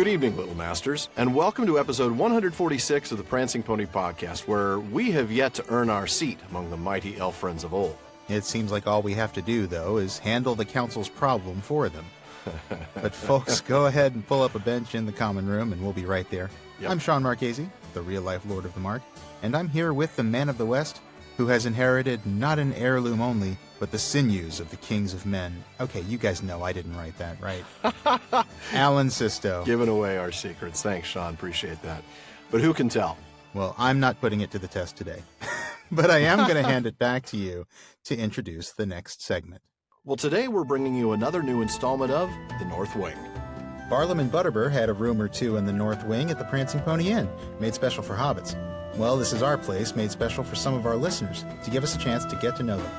Good evening, Little Masters, and welcome to episode 146 of the Prancing Pony Podcast, where we have yet to earn our seat among the mighty elf friends of old. It seems like all we have to do, though, is handle the council's problem for them. But folks, go ahead and pull up a bench in the common room, and we'll be right there. Yep. I'm Sean Marchese, the real-life Lord of the Mark, and I'm here with the Man of the West, who has inherited not an heirloom only, but the sinews of the kings of men. Okay, you guys know I didn't write that, right? Alan Sisto. Giving away our secrets. Thanks, Sean. Appreciate that. But who can tell? Well, I'm not putting it to the test today. But I am going to hand it back to you to introduce the next segment. Well, today we're bringing you another new installment of The North Wing. Barlam and Butterbur had a room or two in the North Wing at the Prancing Pony Inn, made special for hobbits. Well, this is our place, made special for some of our listeners, to give us a chance to get to know them.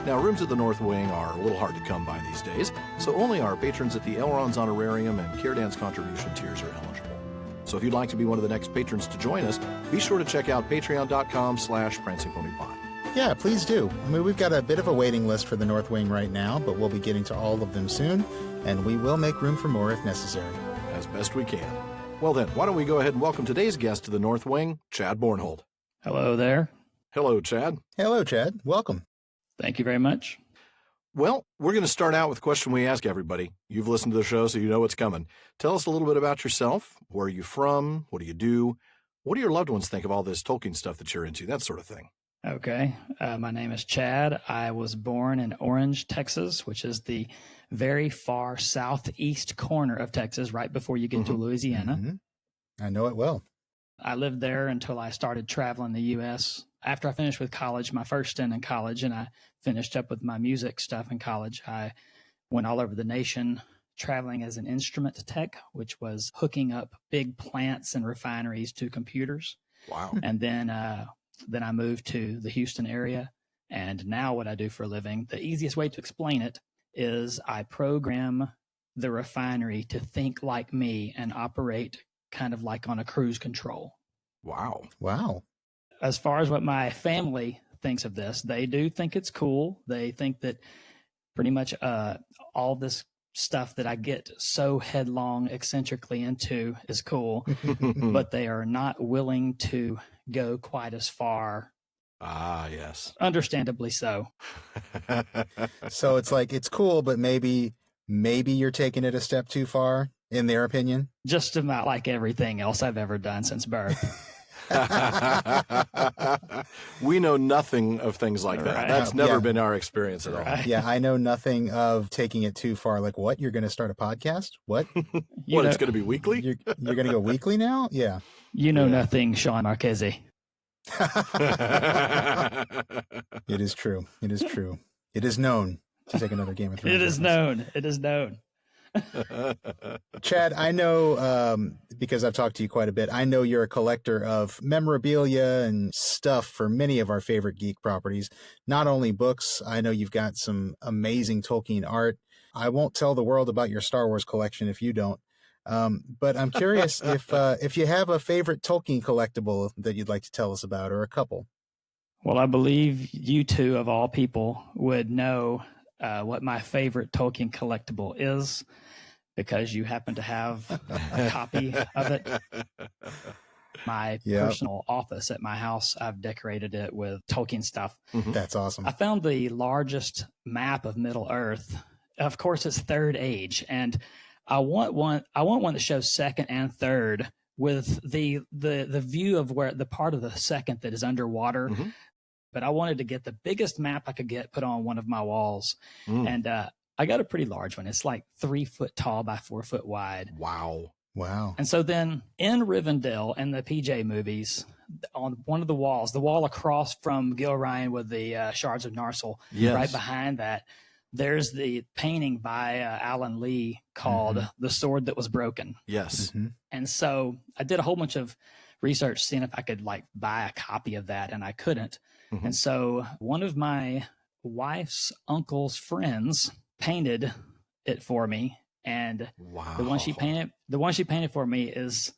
Now, rooms at the North Wing are a little hard to come by these days, so only our patrons at the Elrond's Honorarium and Círdan's contribution tiers are eligible. So if you'd like to be one of the next patrons to join us, be sure to check out patreon.com/prancingponypod. Yeah, please do. I mean, we've got a bit of a waiting list for the North Wing right now, but we'll be getting to all of them soon, and we will make room for more if necessary. As best we can. Well then, why don't we go ahead and welcome today's guest to the North Wing, Chad Bornhold. Hello there. Hello, Chad. Hello, Chad. Welcome. Thank you very much. Well, we're going to start out with a question we ask everybody. You've listened to the show, so you know what's coming. Tell us a little bit about yourself. Where are you from? What do you do? What do your loved ones think of all this Tolkien stuff that you're into? That sort of thing. Okay. My name is Chad. I was born in Orange, Texas, which is the very far southeast corner of Texas, right before you get to Louisiana. Mm-hmm. I know it well. I lived there until I started traveling the U.S. After I finished with college, my first stint in college, and I finished up with my music stuff in college, I went all over the nation traveling as an instrument tech, which was hooking up big plants and refineries to computers. Wow. And then I moved to the Houston area. And now what I do for a living, the easiest way to explain it is I program the refinery to think like me and operate kind of like on a cruise control. Wow. Wow. As far as what my family thinks of this, they do think it's cool. They think that pretty much all this stuff that I get so headlong, eccentrically into is cool, but they are not willing to go quite as far. Ah, yes. Understandably so. So it's like, it's cool, but maybe you're taking it a step too far, in their opinion? Just about like everything else I've ever done since birth. We know nothing of things like that. Right. That's never been our experience at all. Right. Yeah, I know nothing of taking it too far. Like, what? You're going to start a podcast? What? It's going to be weekly? You're going to go weekly now? Yeah. You know nothing, Sean Marchese. It is true. It is true. It is known, to take another Game of Thrones. It is known. It is known. Chad, I know, because I've talked to you quite a bit, I know you're a collector of memorabilia and stuff for many of our favorite geek properties. Not only books, I know you've got some amazing Tolkien art. I won't tell the world about your Star Wars collection if you don't. But I'm curious if you have a favorite Tolkien collectible that you'd like to tell us about, or a couple. Well, I believe you two, of all people, would know what my favorite Tolkien collectible is, because you happen to have a copy of it. My personal office at my house, I've decorated it with Tolkien stuff. Mm-hmm. That's awesome. I found the largest map of Middle Earth. Of course, it's Third Age, and I want one that shows second and third with the view of where the part of the second that is underwater. Mm-hmm. But I wanted to get the biggest map I could get put on one of my walls. And I got a pretty large one. It's like 3 foot tall by 4 foot wide. Wow. And so then in Rivendell and the PJ movies, on one of the walls, the wall across from Gilrain with the shards of Narsil, right behind that, there's the painting by Alan Lee called The Sword That Was Broken. Yes. Mm-hmm. And so I did a whole bunch of research seeing if I could like buy a copy of that, and I couldn't. And so one of my wife's uncle's friends painted it for me, and the one she painted for me is,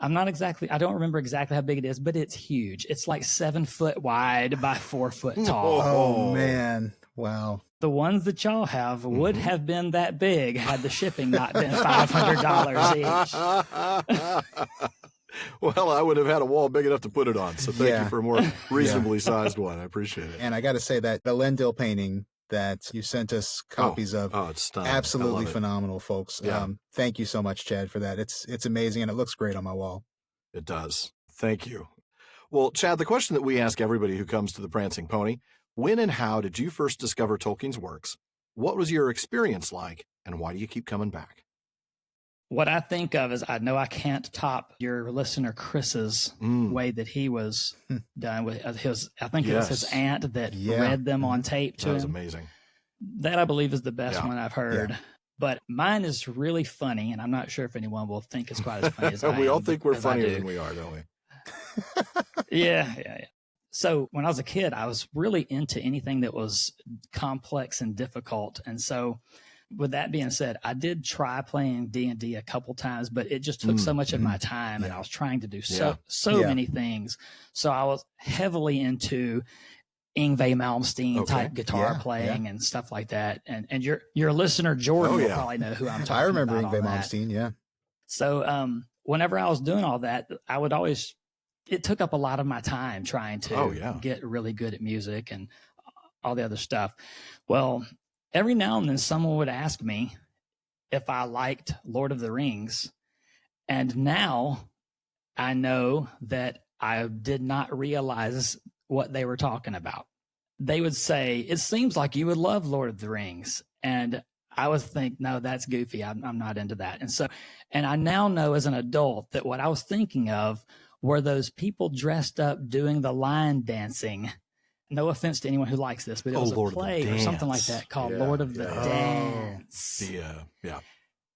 I don't remember exactly how big it is, but it's huge. It's like 7 foot wide by 4 foot tall. Oh man. Wow. the ones that y'all have would have been that big had the shipping not been $500 each. Well, I would have had a wall big enough to put it on. So thank you for a more reasonably sized one. I appreciate it. And I got to say that the Lendil painting that you sent us copies of, it's stunning. absolutely phenomenal, folks. Yeah. Thank you so much, Chad, for that. It's amazing, and it looks great on my wall. It does. Thank you. Well, Chad, the question that we ask everybody who comes to the Prancing Pony, when and how did you first discover Tolkien's works? What was your experience like, and why do you keep coming back? What I think of is, I know I can't top your listener Chris's way that he was done with his. I think it was his aunt that read them on tape to him. That was amazing. That, I believe, is the best one I've heard. Yeah. But mine is really funny, and I'm not sure if anyone will think it's quite as funny as I am. We all think we're funnier than we are, don't we? Yeah. So when I was a kid, I was really into anything that was complex and difficult. And so with that being said, I did try playing D&D a couple times, but it just took so much of my time, and I was trying to do so many things. So I was heavily into Yngwie Malmsteen type guitar playing and stuff like that. And your listener Jordan will probably know who I'm talking about. I remember Yngwie Malmsteen, yeah. So whenever I was doing all that, I would always, it took up a lot of my time trying to get really good at music and all the other stuff. Well, every now and then someone would ask me if I liked Lord of the Rings. And now I know that I did not realize what they were talking about. They would say, it seems like you would love Lord of the Rings. And I would think, no, that's goofy. I'm not into that. And I now know as an adult that what I was thinking of were those people dressed up doing the line dancing. No offense to anyone who likes this, but it was a play or something like that called Lord of the Dance. Yeah.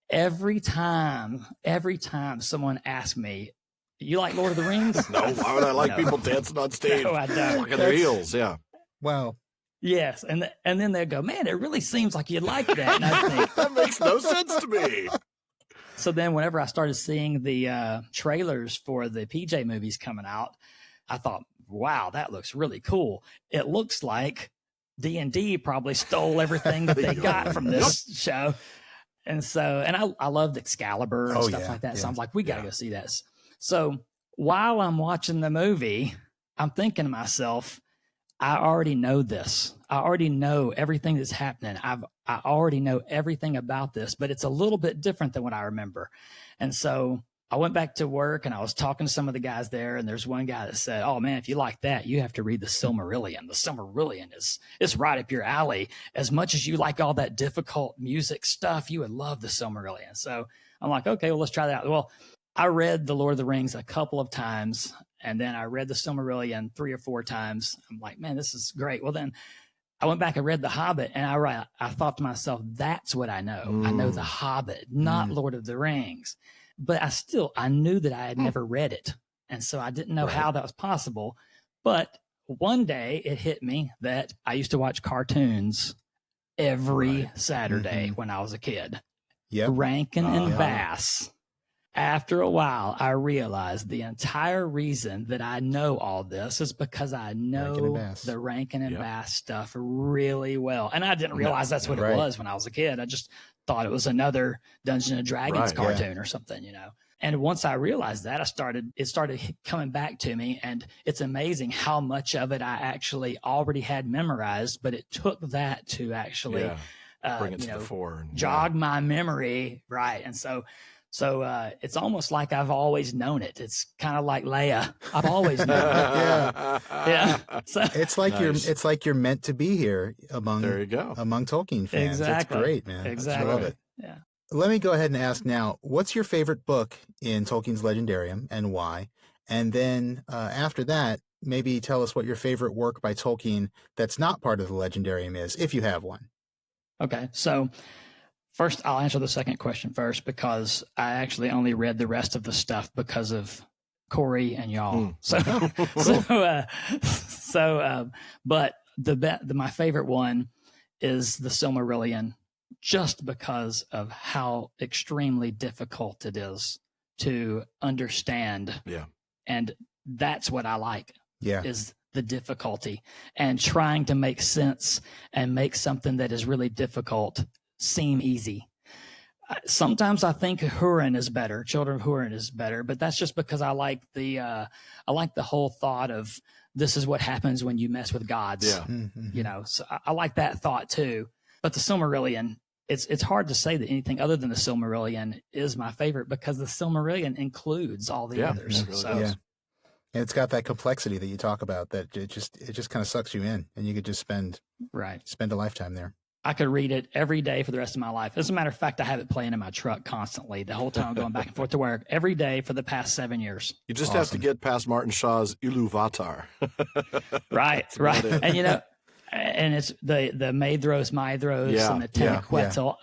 Every time someone asks me, you like Lord of the Rings? No, why would I like people dancing on stage? No, I don't. Looking at their heels, Wow. Yes, and then they'll go, man, it really seems like you like that. And I think, that makes no sense to me. So then whenever I started seeing the trailers for the PJ movies coming out, I thought, wow, that looks really cool. It looks like D&D probably stole everything that they got from this show. And so, and I loved Excalibur and stuff like that. So I'm like, we got to go see this. So while I'm watching the movie, I'm thinking to myself, I already know this. I already know everything that's happening. I already know everything about this, but it's a little bit different than what I remember. And so I went back to work and I was talking to some of the guys there, and there's one guy that said, oh man, if you like that, you have to read the Silmarillion. The Silmarillion is right up your alley. As much as you like all that difficult music stuff, you would love the Silmarillion. So I'm like, okay, well, let's try that out. Well, I read The Lord of the Rings a couple of times, and then I read the Silmarillion 3 or 4 times. I'm like, man, this is great. Well, then I went back and read The Hobbit, and I thought to myself, that's what I know. I know The Hobbit, not Lord of the Rings. But I knew that I had never read it. And so I didn't know how that was possible. But one day it hit me that I used to watch cartoons every Saturday when I was a kid. Rankin and Bass. After a while, I realized the entire reason that I know all this is because I know the Rankin and Bass stuff really well. And I didn't realize that's what it was when I was a kid. I just thought it was another Dungeons and Dragons cartoon or something, you know. And once I realized that, it started coming back to me. And it's amazing how much of it I actually already had memorized, but it took that to actually bring it to the fore and jog my memory. Right. And so it's almost like I've always known it. It's kind of like Leia. I've always known it. So it's like you're meant to be here among Tolkien fans. Exactly. That's great, man. Exactly. I love it. Yeah. Let me go ahead and ask now, what's your favorite book in Tolkien's Legendarium and why? And then after that, maybe tell us what your favorite work by Tolkien that's not part of the Legendarium is, if you have one. Okay. So first, I'll answer the second question first, because I actually only read the rest of the stuff because of Corey and y'all. But my favorite one is the Silmarillion, just because of how extremely difficult it is to understand. Yeah. And that's what I like. Yeah. Is the difficulty and trying to make sense and make something that is really difficult seem easy. Sometimes I think Houghton is better. Children of Houghton is better, but that's just because I like the whole thought of this is what happens when you mess with gods. Yeah. You know, so I like that thought too. But the Silmarillion, it's hard to say that anything other than the Silmarillion is my favorite because the Silmarillion includes all the others. It really So does. And it's got that complexity that you talk about that it just kind of sucks you in, and you could just spend a lifetime there. I could read it every day for the rest of my life. As a matter of fact, I have it playing in my truck constantly the whole time I'm going back and forth to work every day for the past 7 years. You just have to get past Martin Shaw's Iluvatar. Right. And you know, and it's the Maedhros, and the Taniquetil.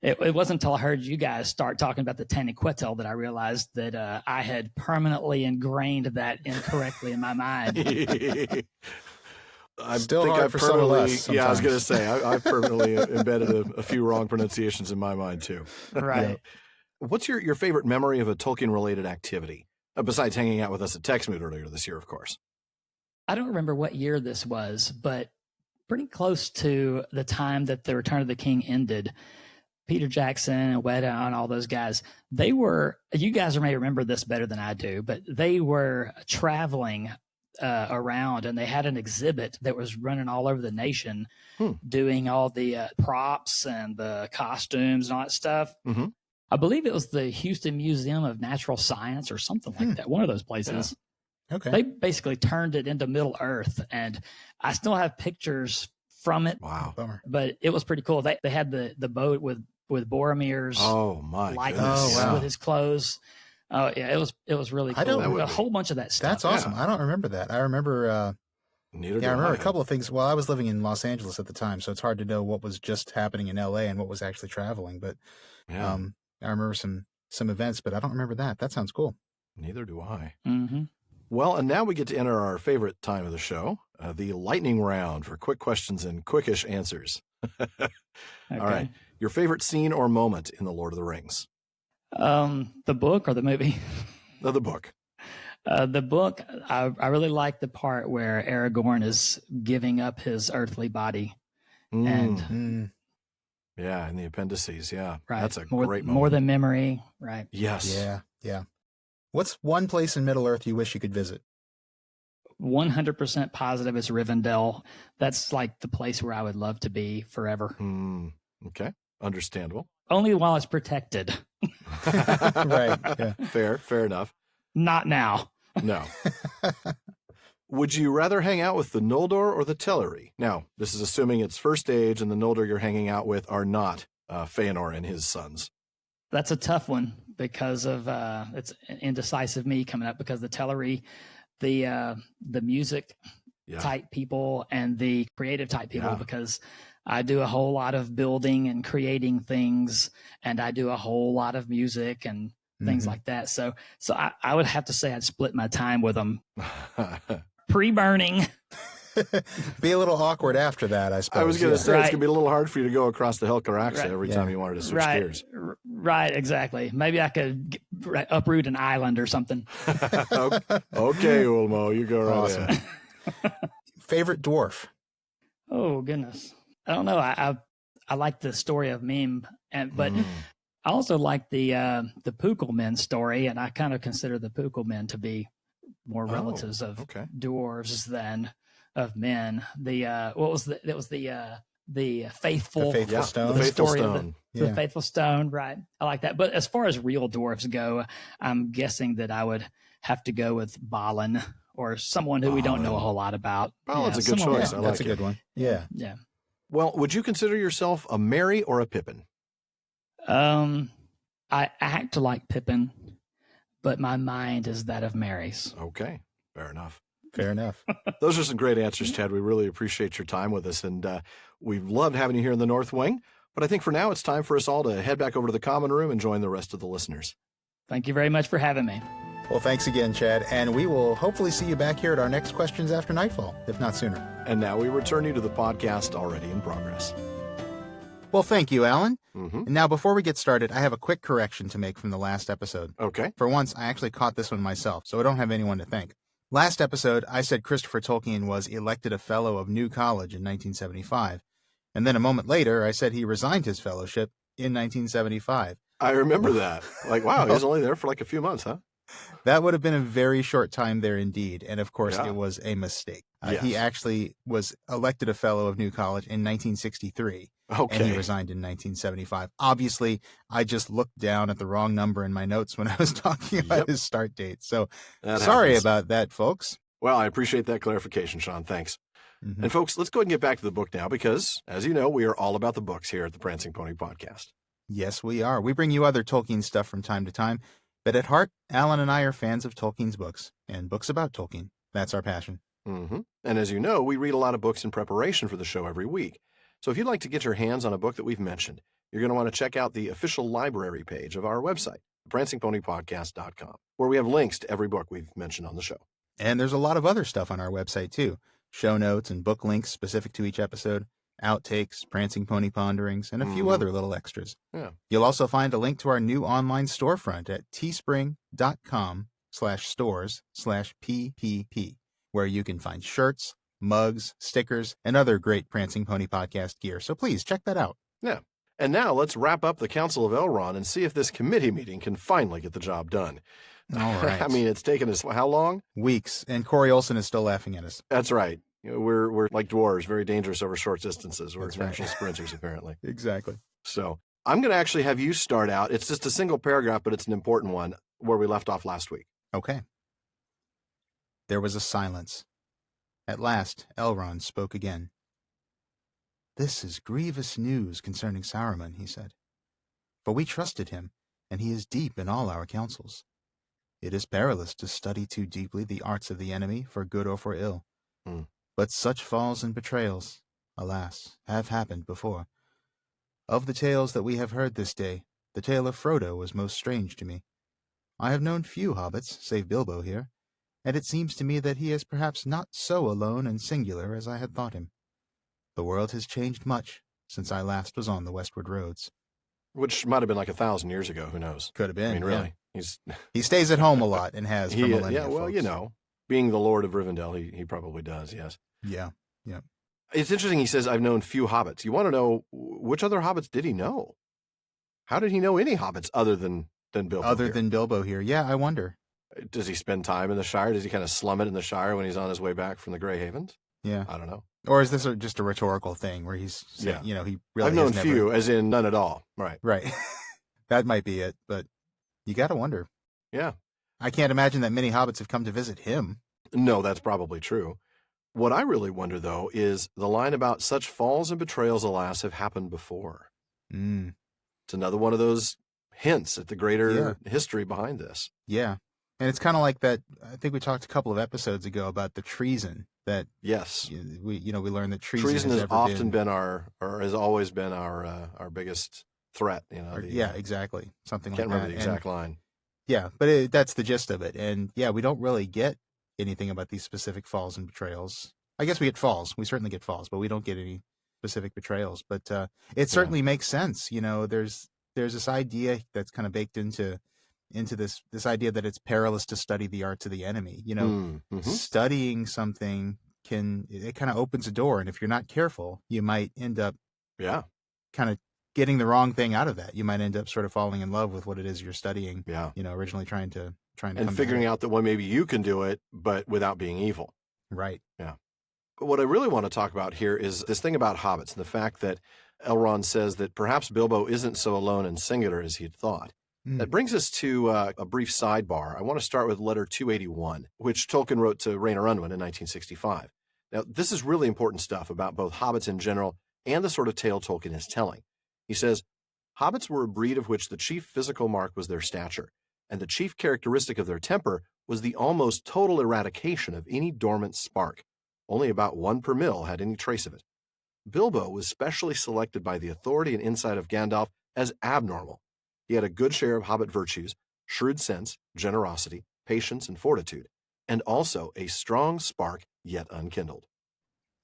It wasn't until I heard you guys start talking about the Taniquetil that I realized that I had permanently ingrained that incorrectly in my mind. Still hard for some of us. Yeah, I was going to say, I've permanently embedded a few wrong pronunciations in my mind, too. Right. Yeah. What's your favorite memory of a Tolkien-related activity, besides hanging out with us at Texmoot earlier this year, of course? I don't remember what year this was, but pretty close to the time that the Return of the King ended. Peter Jackson and Weta and all those guys, you guys may remember this better than I do, but they were traveling around, and they had an exhibit that was running all over the nation, doing all the props and the costumes and all that stuff. Mm-hmm. I believe it was the Houston Museum of Natural Science or something like that. One of those places. Yeah. Okay. They basically turned it into Middle Earth, and I still have pictures from it. Wow. Bummer. But it was pretty cool. They had the boat with Boromir's likeness with his clothes. Oh yeah, it was really cool. A whole bunch of that stuff. That's awesome. I don't remember that. I remember. I remember a couple of things. Well, I was living in Los Angeles at the time, so it's hard to know what was just happening in L.A. and what was actually traveling. But I remember some events, but I don't remember that. That sounds cool. Neither do I. Mm-hmm. Well, and now we get to enter our favorite time of the show, the lightning round for quick questions and quickish answers. Okay. All right. Your favorite scene or moment in The Lord of the Rings? The book or the movie? The book. The book, I really like the part where Aragorn is giving up his earthly body. And yeah, in the appendices, yeah. Right. That's a more, great moment. More than memory, right? Yes. Yeah. What's one place in Middle Earth you wish you could visit? 100% positive it's Rivendell. That's like the place where I would love to be forever. Okay. Understandable. Only while it's protected. Right. Yeah. Fair enough. Not now. No. Would you rather hang out with the Noldor or the Teleri? Now, this is assuming it's First Age and the Noldor you're hanging out with are not Feanor and his sons. That's a tough one because of it's indecisive me coming up because the Teleri, the music type people and the creative type people, because I do a whole lot of building and creating things, and I do a whole lot of music and things like that. So I would have to say I'd split my time with them. Pre-burning. Be a little awkward after that, I suppose. I was going to say, it's going to be a little hard for you to go across the Helcaraxa every time you wanted to switch gears. Right, exactly. Maybe I could uproot an island or something. Okay, Ulmo, you go right ahead. Favorite dwarf? Oh, goodness. I don't know. I like the story of Mim, but I also like the Pukelmen story, and I kind of consider the Pukelmen to be more relatives of dwarves than of men. The faithful stone. The faithful stone. The faithful stone, right? I like that. But as far as real dwarves go, I'm guessing that I would have to go with Balin or someone who we don't know a whole lot about. Balin's a good choice. That's a good one. Yeah. Yeah. Well, would you consider yourself a Merry or a Pippin? I act like Pippin, but my mind is that of Merry's. Okay, fair enough. Those are some great answers, Chad. We really appreciate your time with us, and we've loved having you here in the North Wing. But I think for now, it's time for us all to head back over to the common room and join the rest of the listeners. Thank you very much for having me. Well, thanks again, Chad, and we will hopefully see you back here at our next Questions After Nightfall, if not sooner. And now we return you to the podcast already in progress. Well, thank you, Alan. And now, before we get started, I have a quick correction to make from the last episode. Okay. For once, I actually caught this one myself, so I don't have anyone to thank. Last episode, I said Christopher Tolkien was elected a Fellow of New College in 1975. And then a moment later, I said he resigned his fellowship in 1975. I remember that. Like, wow, he Well, was only there for like a few months, huh? that would have been a very short time there indeed. And of course, Yeah. it was a mistake. Yes. He actually was elected a Fellow of New College in 1963. Okay. And he resigned in 1975. Obviously, I just looked down at the wrong number in my notes when I was talking about his start date. So sorry happens. about that, folks. Well, I appreciate that clarification, Sean. Thanks. Mm-hmm. And folks, let's go ahead and get back to the book now because, as you know, we are all about the books here at the Prancing Pony Podcast. Yes, we are. We bring you other Tolkien stuff from time to time. But at heart, Alan and I are fans of Tolkien's books and books about Tolkien. That's our passion. Mm-hmm. And as you know, we read a lot of books in preparation for the show every week. So if you'd like to get your hands on a book that we've mentioned, you're going to want to check out the official library page of our website, prancingponypodcast.com, where we have links to every book we've mentioned on the show. And there's a lot of other stuff on our website, too. Show notes and book links specific to each episode, outtakes, Prancing Pony Ponderings, and a few other little extras. Yeah. You'll also find a link to our new online storefront at teespring.com/stores/PPP, where you can find shirts, mugs, stickers, and other great Prancing Pony Podcast gear. So please check that out. Yeah. And now let's wrap up the Council of Elrond and see if this committee meeting can finally get the job done. All right. I mean, it's taken us how long? Weeks, and Corey Olson is still laughing at us. That's right. You know, we're like dwarves, very dangerous over short distances. We're That's right. natural sprinters, apparently. Exactly. So I'm going to actually have you start out. It's just a single paragraph, but it's an important one where we left off last week. Okay. There was a silence. At last, Elrond spoke again. "This is grievous news concerning Saruman," he said. "For we trusted him, and he is deep in all our counsels. It is perilous to study too deeply the arts of the enemy, for good or for ill. But such falls and betrayals, alas, have happened before. Of the tales that we have heard this day, the tale of Frodo was most strange to me. I have known few hobbits, save Bilbo here, and it seems to me that he is perhaps not so alone and singular as I had thought him. The world has changed much since I last was on the westward roads." Which might have been like 1,000 years ago. Who knows? Could have been. I mean, really. Yeah. He stays at home a lot and has for millennia. Yeah, well, folks. you know, being the Lord of Rivendell, he probably does, yes. Yeah. It's interesting. He says, I've known few hobbits. You want to know which other hobbits did he know? How did he know any hobbits other than Bilbo? Other than Bilbo here. Yeah, I wonder. Does he spend time in the Shire? Does he kind of slum it in the Shire when he's on his way back from the Grey Havens? Yeah. I don't know. Or is this just a rhetorical thing where he's saying, he really I've known has few, never... as in none at all. Right. Right. That might be it, but you got to wonder. Yeah. I can't imagine that many hobbits have come to visit him. No, that's probably true. What I really wonder, though, is the line about such falls and betrayals, alas, have happened before. It's another one of those hints at the greater history behind this. Yeah. And it's kind of like that. I think we talked a couple of episodes ago about the treason that. Yes. We learned that treason has often been has always been our biggest threat. Yeah, exactly. Something like that. Can't remember the exact line. Yeah, but that's the gist of it. And yeah, we don't really get anything about these specific falls and betrayals. I guess we get falls. We certainly get falls, but we don't get any specific betrayals. But it certainly makes sense. There's this idea that's kind of baked into this idea that it's perilous to study the arts of the enemy. Studying something it kind of opens a door, and if you're not careful, you might end up kind of getting the wrong thing out of that. You might end up sort of falling in love with what it is you're studying. Yeah. Originally trying to and figuring out that maybe you can do it, but without being evil. Right. Yeah. But what I really want to talk about here is this thing about hobbits and the fact that Elrond says that perhaps Bilbo isn't so alone and singular as he'd thought. That brings us to a brief sidebar. I want to start with letter 281, which Tolkien wrote to Rayner Unwin in 1965. Now, this is really important stuff about both hobbits in general and the sort of tale Tolkien is telling. He says, "Hobbits were a breed of which the chief physical mark was their stature, and the chief characteristic of their temper was the almost total eradication of any dormant spark. Only about 1 per mil had any trace of it. Bilbo was specially selected by the authority and insight of Gandalf as abnormal. He had a good share of hobbit virtues, shrewd sense, generosity, patience, and fortitude, and also a strong spark yet unkindled."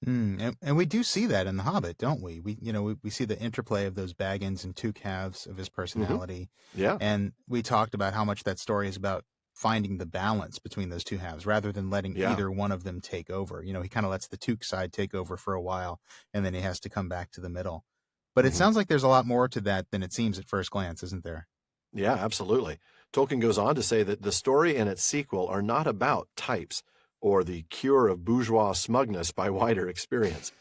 And we do see that in The Hobbit, don't we? We see the interplay of those Baggins and two halves of his personality. Yeah. And we talked about how much that story is about finding the balance between those two halves rather than letting either one of them take over. He kind of lets the Took side take over for a while, and then he has to come back to the middle. But it sounds like there's a lot more to that than it seems at first glance, isn't there? Yeah, absolutely. Tolkien goes on to say that the story and its sequel are not about types or the cure of bourgeois smugness by wider experience.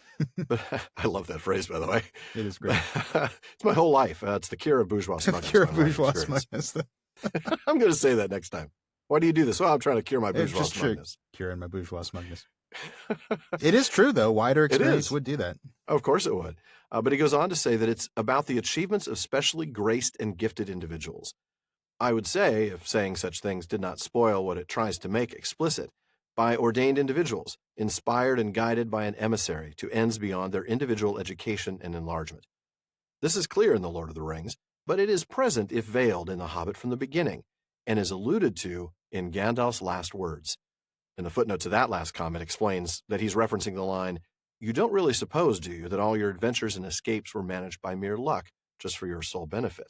But I love that phrase, by the way. It is great. It's my whole life. It's the cure of bourgeois smugness. The cure of bourgeois smugness. I'm going to say that next time. Why do you do this? Well, I'm trying to cure my bourgeois smugness. Curing my bourgeois smugness. It is true, though. Wider experience would do that. Of course it would. But he goes on to say that it's about the achievements of specially graced and gifted individuals. I would say, if saying such things did not spoil what it tries to make explicit, by ordained individuals, inspired and guided by an emissary to ends beyond their individual education and enlargement. This is clear in The Lord of the Rings, but it is present if veiled in The Hobbit from the beginning, and is alluded to in Gandalf's last words. And the footnote to that last comment explains that he's referencing the line, "You don't really suppose, do you, that all your adventures and escapes were managed by mere luck, just for your sole benefit?"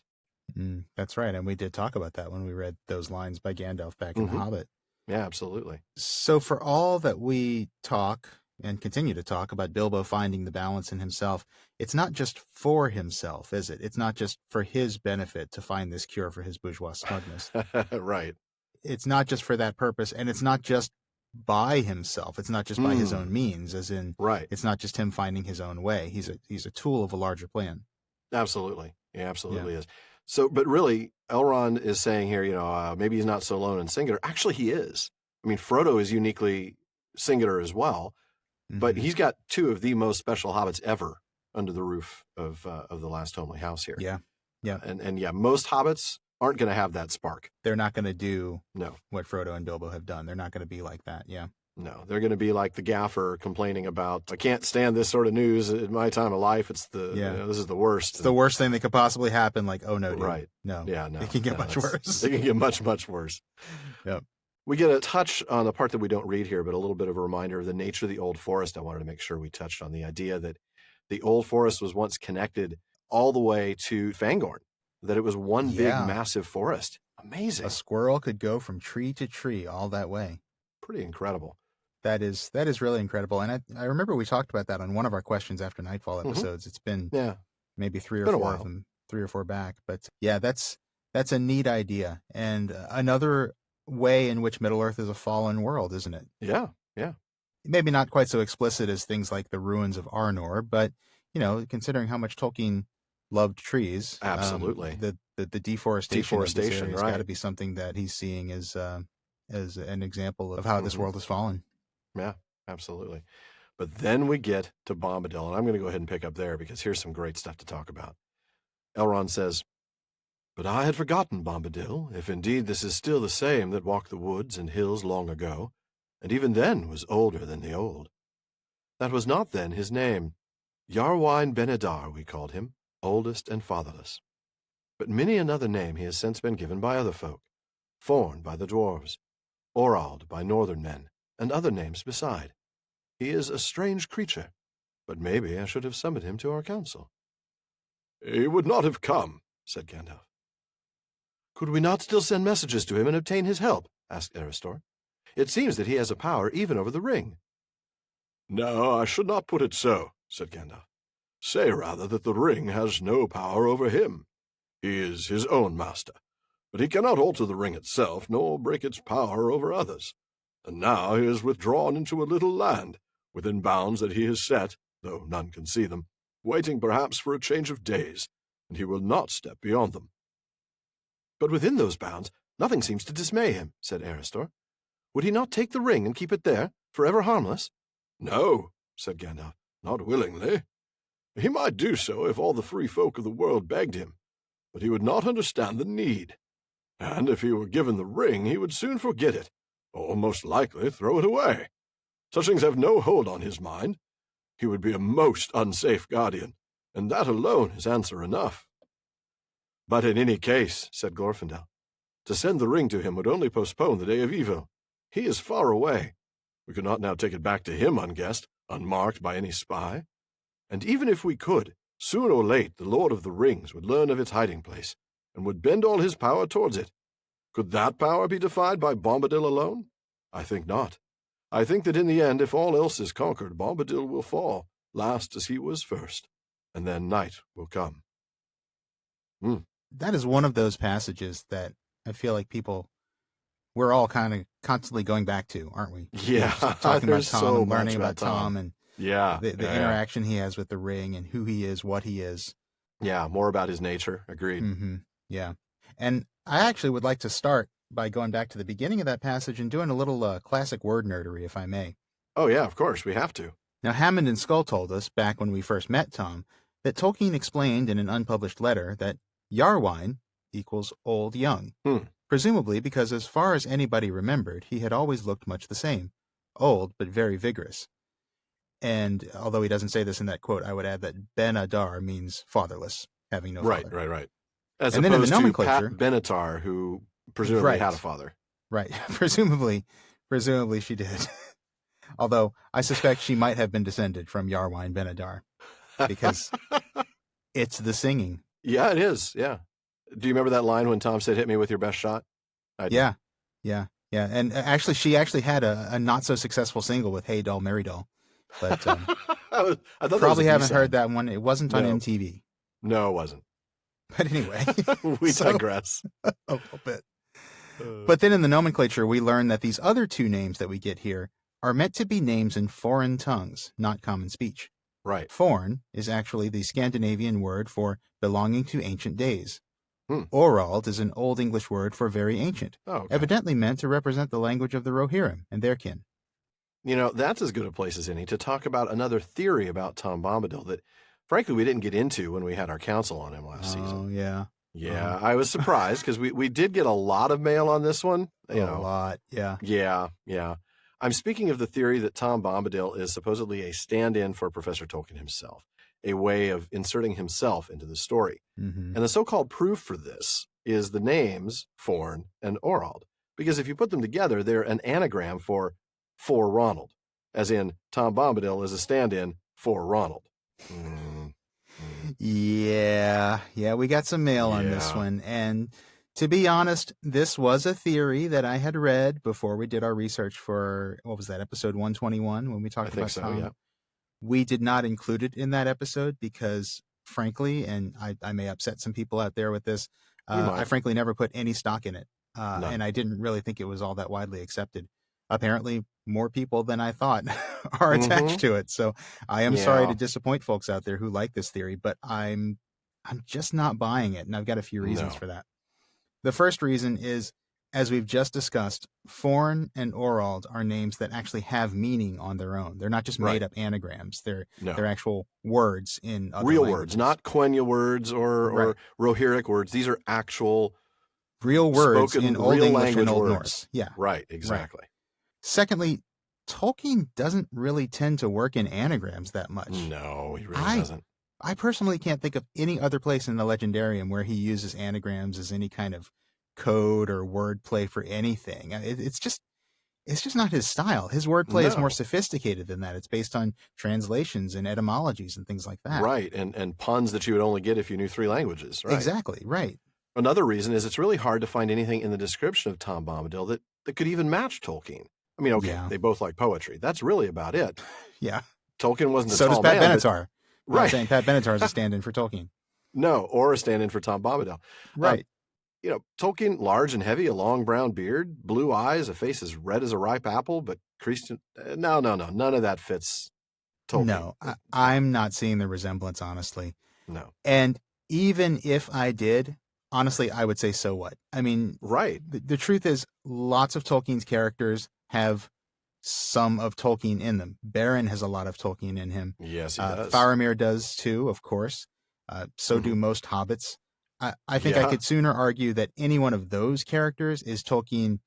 That's right, and we did talk about that when we read those lines by Gandalf back in The Hobbit. Yeah, absolutely. So for all that we talk and continue to talk about Bilbo finding the balance in himself, it's not just for himself, is it? It's not just for his benefit to find this cure for his bourgeois smugness. Right. It's not just for that purpose, and it's not just by himself. It's not just by his own means, as in, it's not just him finding his own way. He's a tool of a larger plan. Absolutely. He absolutely is. So, but really, Elrond is saying here, maybe he's not so lone and singular. Actually, he is. I mean, Frodo is uniquely singular as well, but he's got two of the most special hobbits ever under the roof of the last homely house here. Yeah. And most hobbits aren't going to have that spark. They're not going to do what Frodo and Bilbo have done. They're not going to be like that. Yeah. No, they're going to be like the gaffer complaining about, I can't stand this sort of news in my time of life. It's this is the worst. It's the worst thing that could possibly happen. Like, oh no, dude. Right. No. Yeah, no. It can get much worse. It can get much, much worse. Yep. We get a touch on the part that we don't read here, but a little bit of a reminder of the nature of the Old Forest. I wanted to make sure we touched on the idea that the Old Forest was once connected all the way to Fangorn, that it was one big, massive forest. Amazing. A squirrel could go from tree to tree all that way. Pretty incredible. That is really incredible. And I remember we talked about that on one of our Questions After Nightfall episodes. It's been maybe three or four back. But yeah, that's a neat idea. And another way in which Middle-earth is a fallen world, isn't it? Yeah. Maybe not quite so explicit as things like the ruins of Arnor, but, considering how much Tolkien loved trees. Absolutely. The deforestation of this area has right. got to be something that he's seeing as an example of how this world has fallen. Yeah, absolutely. But then we get to Bombadil, and I'm going to go ahead and pick up there because here's some great stuff to talk about. Elrond says, "But I had forgotten Bombadil, if indeed this is still the same that walked the woods and hills long ago, and even then was older than the old. That was not then his name. Yarwine Benedar we called him, oldest and fatherless. But many another name he has since been given by other folk, Forn by the dwarves, Orald by northern men, and other names beside. He is a strange creature, but maybe I should have summoned him to our council." "He would not have come," said Gandalf. "Could we not still send messages to him and obtain his help?" asked Eristor. "It seems that he has a power even over the ring." "No, I should not put it so," said Gandalf. "Say rather that the ring has no power over him. He is his own master, but he cannot alter the ring itself, nor break its power over others. And now he is withdrawn into a little land, within bounds that he has set, though none can see them, waiting perhaps for a change of days, and he will not step beyond them." "But within those bounds, nothing seems to dismay him," said Eristor. "Would he not take the ring and keep it there, forever harmless?" "No," said Gandalf, "not willingly. He might do so if all the free folk of the world begged him, but he would not understand the need. And if he were given the ring, he would soon forget it, or most likely throw it away. Such things have no hold on his mind. He would be a most unsafe guardian, and that alone is answer enough." "But in any case," said Glorfindel, "to send the ring to him would only postpone the day of evil. He is far away. We could not now take it back to him unguessed, unmarked by any spy. And even if we could, soon or late the Lord of the Rings would learn of its hiding place, and would bend all his power towards it. Could that power be defied by Bombadil alone? I think not. I think that in the end, if all else is conquered, Bombadil will fall, last as he was first, and then night will come. That is one of those passages that I feel like we're all kind of constantly going back to, aren't we? Yeah. Talking about Tom so and learning about Tom and the interaction he has with the ring and who he is, what he is. Yeah, more about his nature. Agreed. Mm-hmm. Yeah. And I actually would like to start by going back to the beginning of that passage and doing a little classic word nerdery, if I may. Oh, yeah, of course. We have to. Now, Hammond and Scull told us, back when we first met Tom, that Tolkien explained in an unpublished letter that Yarwine equals old young, presumably because as far as anybody remembered, he had always looked much the same, old but very vigorous. And although he doesn't say this in that quote, I would add that Ben Adar means fatherless, having no father. Right. As and opposed then in the to Pat nomenclature, Benatar, who presumably had a father. Right. Presumably she did. Although I suspect she might have been descended from Yarwine Ben Adar, because it's the singing. Yeah, it is. Yeah. Do you remember that line when Tom said, "Hit me with your best shot"? Yeah. And actually, she had a not so successful single with "Hey Doll, Mary Doll," but I thought probably haven't heard that one. It wasn't on MTV. No, it wasn't. But anyway, we digress a little bit. But then in the nomenclature, we learn that these other two names that we get here are meant to be names in foreign tongues, not common speech. Right. Foreign is actually the Scandinavian word for belonging to ancient days. Orald is an Old English word for very ancient, evidently meant to represent the language of the Rohirrim and their kin. You know, that's as good a place as any to talk about another theory about Tom Bombadil that, frankly, we didn't get into when we had our council on him last season. Oh, yeah. Yeah, I was surprised because we did get a lot of mail on this one. A lot, yeah. Yeah. I'm speaking of the theory that Tom Bombadil is supposedly a stand-in for Professor Tolkien himself, a way of inserting himself into the story. Mm-hmm. And the so-called proof for this is the names Forn and Orald, because if you put them together, they're an anagram for Ronald, as in Tom Bombadil is a stand-in for Ronald. Yeah, we got some mail on this one. And to be honest, this was a theory that I had read before we did our research for, what was that, episode 121, when we talked about Tom. Yeah. We did not include it in that episode because, frankly, and I may upset some people out there with this, I frankly never put any stock in it. And I didn't really think it was all that widely accepted. Apparently, more people than I thought are attached to it. So I am sorry to disappoint folks out there who like this theory, but I'm just not buying it. And I've got a few reasons for that. The first reason is, as we've just discussed, Forn and Orald are names that actually have meaning on their own. They're not just made up anagrams. They're actual words in other real languages. Words, not Quenya words or Rohirric words. These are actual real words in Old English and Old Norse. Yeah. Right, exactly. Right. Secondly, Tolkien doesn't really tend to work in anagrams that much. No, he really doesn't. I personally can't think of any other place in the Legendarium where he uses anagrams as any kind of code or wordplay for anything. It's just not his style. His wordplay is more sophisticated than that. It's based on translations and etymologies and things like that. Right, and puns that you would only get if you knew 3 languages. Right. Exactly, right. Another reason is it's really hard to find anything in the description of Tom Bombadil that could even match Tolkien. I mean, they both like poetry. That's really about it. Yeah. Tolkien wasn't a tall man. So does Pat Benatar. Right. I'm saying Pat Benatar is a stand-in for Tolkien. No, or a stand-in for Tom Bombadil. Right. Tolkien, large and heavy, a long brown beard, blue eyes, a face as red as a ripe apple, but Christian, no, none of that fits Tolkien. No, I'm not seeing the resemblance, honestly. No. And even if I did, honestly, I would say, so what? I mean, right. The truth is, lots of Tolkien's characters have some of Tolkien in them. Beren has a lot of Tolkien in him. Yes, he does. Faramir does too, of course. So do most hobbits. I think I could sooner argue that any one of those characters is Tolkien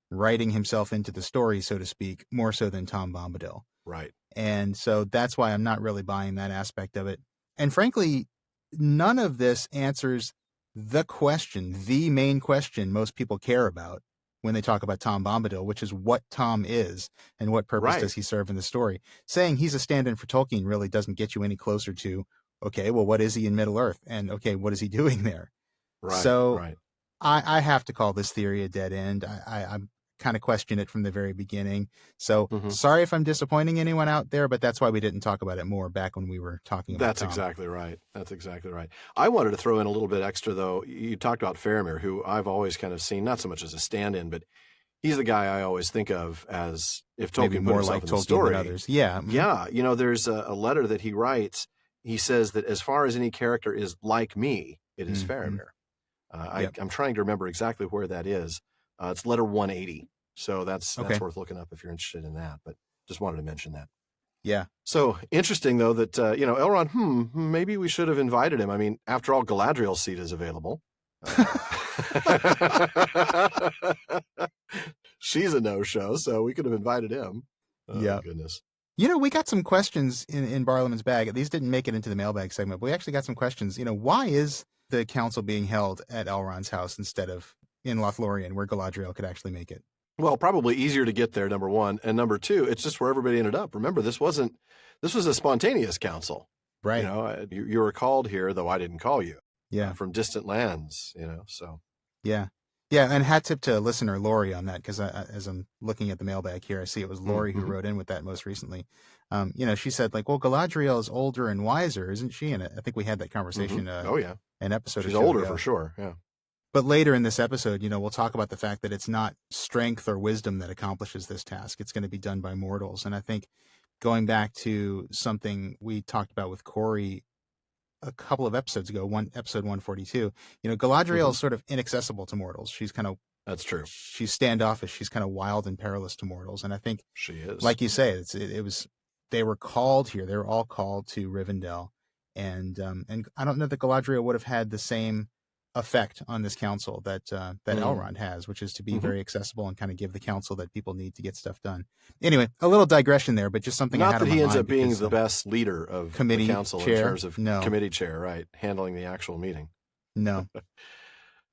writing himself into the story, so to speak, more so than Tom Bombadil. Right. And so that's why I'm not really buying that aspect of it. And frankly, none of this answers the main question most people care about when they talk about Tom Bombadil, which is what Tom is and what purpose does he serve in the story. Saying he's a stand-in for Tolkien really doesn't get you any closer to, okay, well, what is he in Middle-earth? And okay, what is he doing there? Right. So I have to call this theory a dead end. I'm kind of questioned it from the very beginning. So sorry if I'm disappointing anyone out there, but that's why we didn't talk about it more back when we were talking about That's Tom. exactly right. That's exactly right. I wanted to throw in a little bit extra, though. You talked about Faramir, who I've always kind of seen, not so much as a stand-in, but he's the guy I always think of as if Tolkien Maybe put more himself like in the Tolkien story. than others. Yeah. Yeah. You know, there's a letter that he writes. He says that as far as any character is like me, it is Faramir. I'm trying to remember exactly where that is. It's letter 180. So that's worth looking up if you're interested in that. But just wanted to mention that. Yeah. So interesting, though, that, Elrond, maybe we should have invited him. I mean, after all, Galadriel's seat is available. She's a no-show, so we could have invited him. Oh, goodness. You know, we got some questions in Barlaman's bag. These didn't make it into the mailbag segment, but we actually got some questions. You know, why is the council being held at Elrond's house instead of in Lothlorien, where Galadriel could actually make it? Well, probably easier to get there, number one. And number two, it's just where everybody ended up. Remember, this was a spontaneous council. Right. You know, you were called here, though I didn't call you. Yeah. From distant lands, so. Yeah. Yeah, and hat tip to listener Lori on that, because as I'm looking at the mailbag here, I see it was Lori who wrote in with that most recently. She said, like, well, Galadriel is older and wiser, isn't she? And I think we had that conversation an episode She's or so older ago. for sure, yeah. But later in this episode, we'll talk about the fact that it's not strength or wisdom that accomplishes this task. It's going to be done by mortals. And I think going back to something we talked about with Corey a couple of episodes ago, episode 142, Galadriel is sort of inaccessible to mortals. She's kind of, that's true. She's standoffish. She's kind of wild and perilous to mortals. And I think she is, like you say, they were called here. They were all called to Rivendell. And I don't know that Galadriel would have had the same effect on this council that Elrond has, which is to be very accessible and kind of give the counsel that people need to get stuff done. Anyway, a little digression there, but just something. Not that he ends up being the best leader of committee the council chair, in terms of committee chair, right? Handling the actual meeting. No,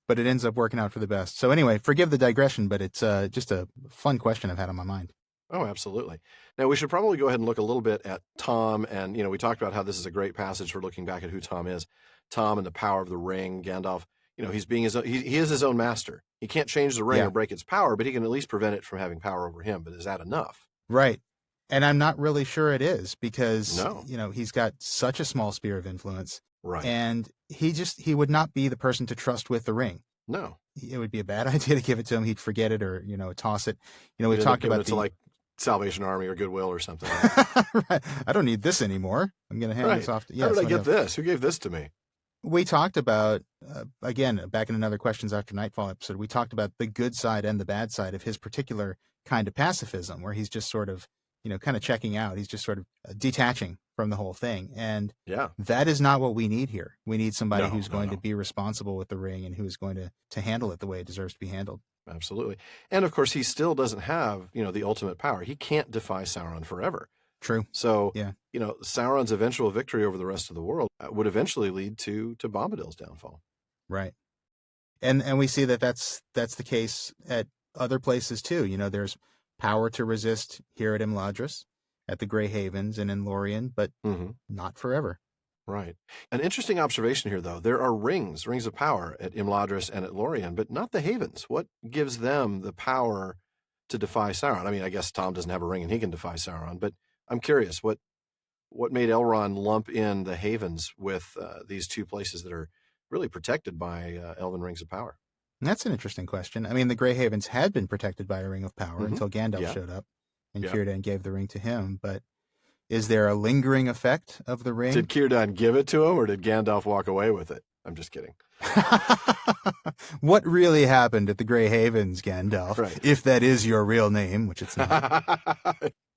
but it ends up working out for the best. So anyway, forgive the digression, but it's just a fun question I've had on my mind. Oh, absolutely. Now, we should probably go ahead and look a little bit at Tom. And, we talked about how this is a great passage for looking back at who Tom is. Tom and the power of the ring, Gandalf. He's being his own, he is his own master. He can't change the ring or break its power, but he can at least prevent it from having power over him. But is that enough? Right. And I'm not really sure it is, because, he's got such a small sphere of influence. Right. And he would not be the person to trust with the ring. No. It would be a bad idea to give it to him. He'd forget it or, toss it. We've talked about to like Salvation Army or Goodwill or something. Right. I don't need this anymore. I'm going to hand this off to How did I get this? Who gave this to me? We talked about, again, back in another Questions After Nightfall episode, we talked about the good side and the bad side of his particular kind of pacifism, where he's just sort of, kind of checking out. He's just sort of detaching from the whole thing. And that is not what we need here. We need somebody who's going to be responsible with the ring and who is going to handle it the way it deserves to be handled. Absolutely. And of course, he still doesn't have, the ultimate power. He can't defy Sauron forever. True. So, Sauron's eventual victory over the rest of the world would eventually lead to Bombadil's downfall. Right. And we see that's the case at other places too. There's power to resist here at Imladris, at the Grey Havens, and in Lorien, but not forever. Right. An interesting observation here, though. There are rings of power at Imladris and at Lorien, but not the Havens. What gives them the power to defy Sauron? I mean, I guess Tom doesn't have a ring and he can defy Sauron, but I'm curious, what made Elrond lump in the Havens with these two places that are really protected by elven rings of power? That's an interesting question. I mean, the Grey Havens had been protected by a ring of power until Gandalf showed up and Círdan gave the ring to him. But is there a lingering effect of the ring? Did Círdan give it to him, or did Gandalf walk away with it? I'm just kidding. What really happened at the Grey Havens, Gandalf? Right. If that is your real name, which it's not.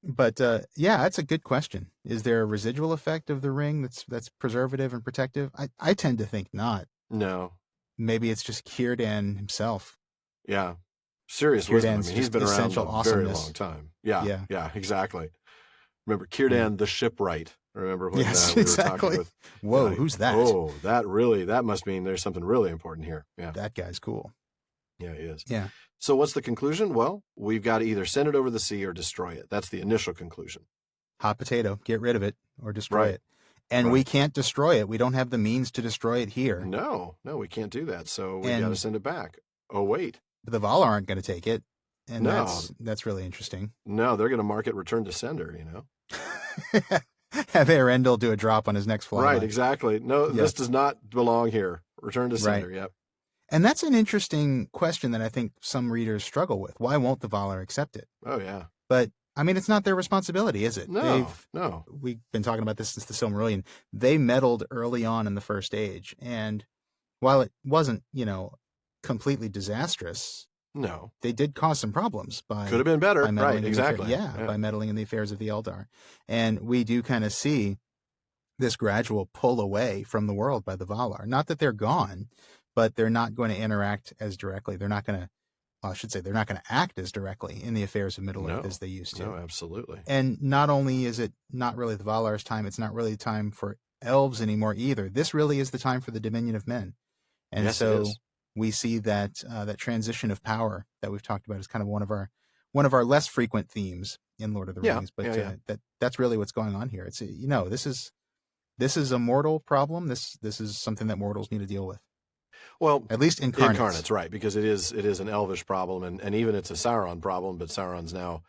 But that's a good question. Is there a residual effect of the ring that's preservative and protective? I tend to think not. No. Maybe it's just Círdan himself. Yeah. Serious wisdom. I mean, he's been around a very long time. Yeah, exactly. Remember Círdan the shipwright. Remember when we were talking with... Whoa, who's that? Oh, that must mean there's something really important here. Yeah. That guy's cool. Yeah, he is. Yeah. So what's the conclusion? Well, we've got to either send it over the sea or destroy it. That's the initial conclusion. Hot potato. Get rid of it or destroy it. And we can't destroy it. We don't have the means to destroy it here. No, we can't do that. So we got to send it back. Oh, wait. But the Valar aren't going to take it. And No. that's really interesting. No, they're going to mark it Return to Sender, you know? Have Arendelle do a drop on his next flyby. Right, exactly. No, This does not belong here. Return to Sender, Yep. And that's an interesting question that I think some readers struggle with. Why won't the Valar accept it? Oh, yeah. But, I mean, it's not their responsibility, is it? No. We've been talking about this since the Silmarillion. They meddled early on in the First Age. And while it wasn't, completely disastrous, no, they did cause some problems could have been better. Right, exactly. By meddling in the affairs of the Eldar. And we do kind of see this gradual pull away from the world by the Valar. Not that they're gone, but they're not going to interact as directly. They're not going to, they're not going to act as directly in the affairs of Middle-earth as they used to. No, absolutely. And not only is it not really the Valar's time, it's not really the time for elves anymore either. This really is the time for the Dominion of Men. And yes, so we see that that transition of power that we've talked about is kind of one of our less frequent themes in Lord of the Rings. But that's really what's going on here. It's this is a mortal problem. This is something that mortals need to deal with. Well, at least incarnates. Incarnates, right? Because it is an elvish problem, and even it's a Sauron problem. But Sauron's now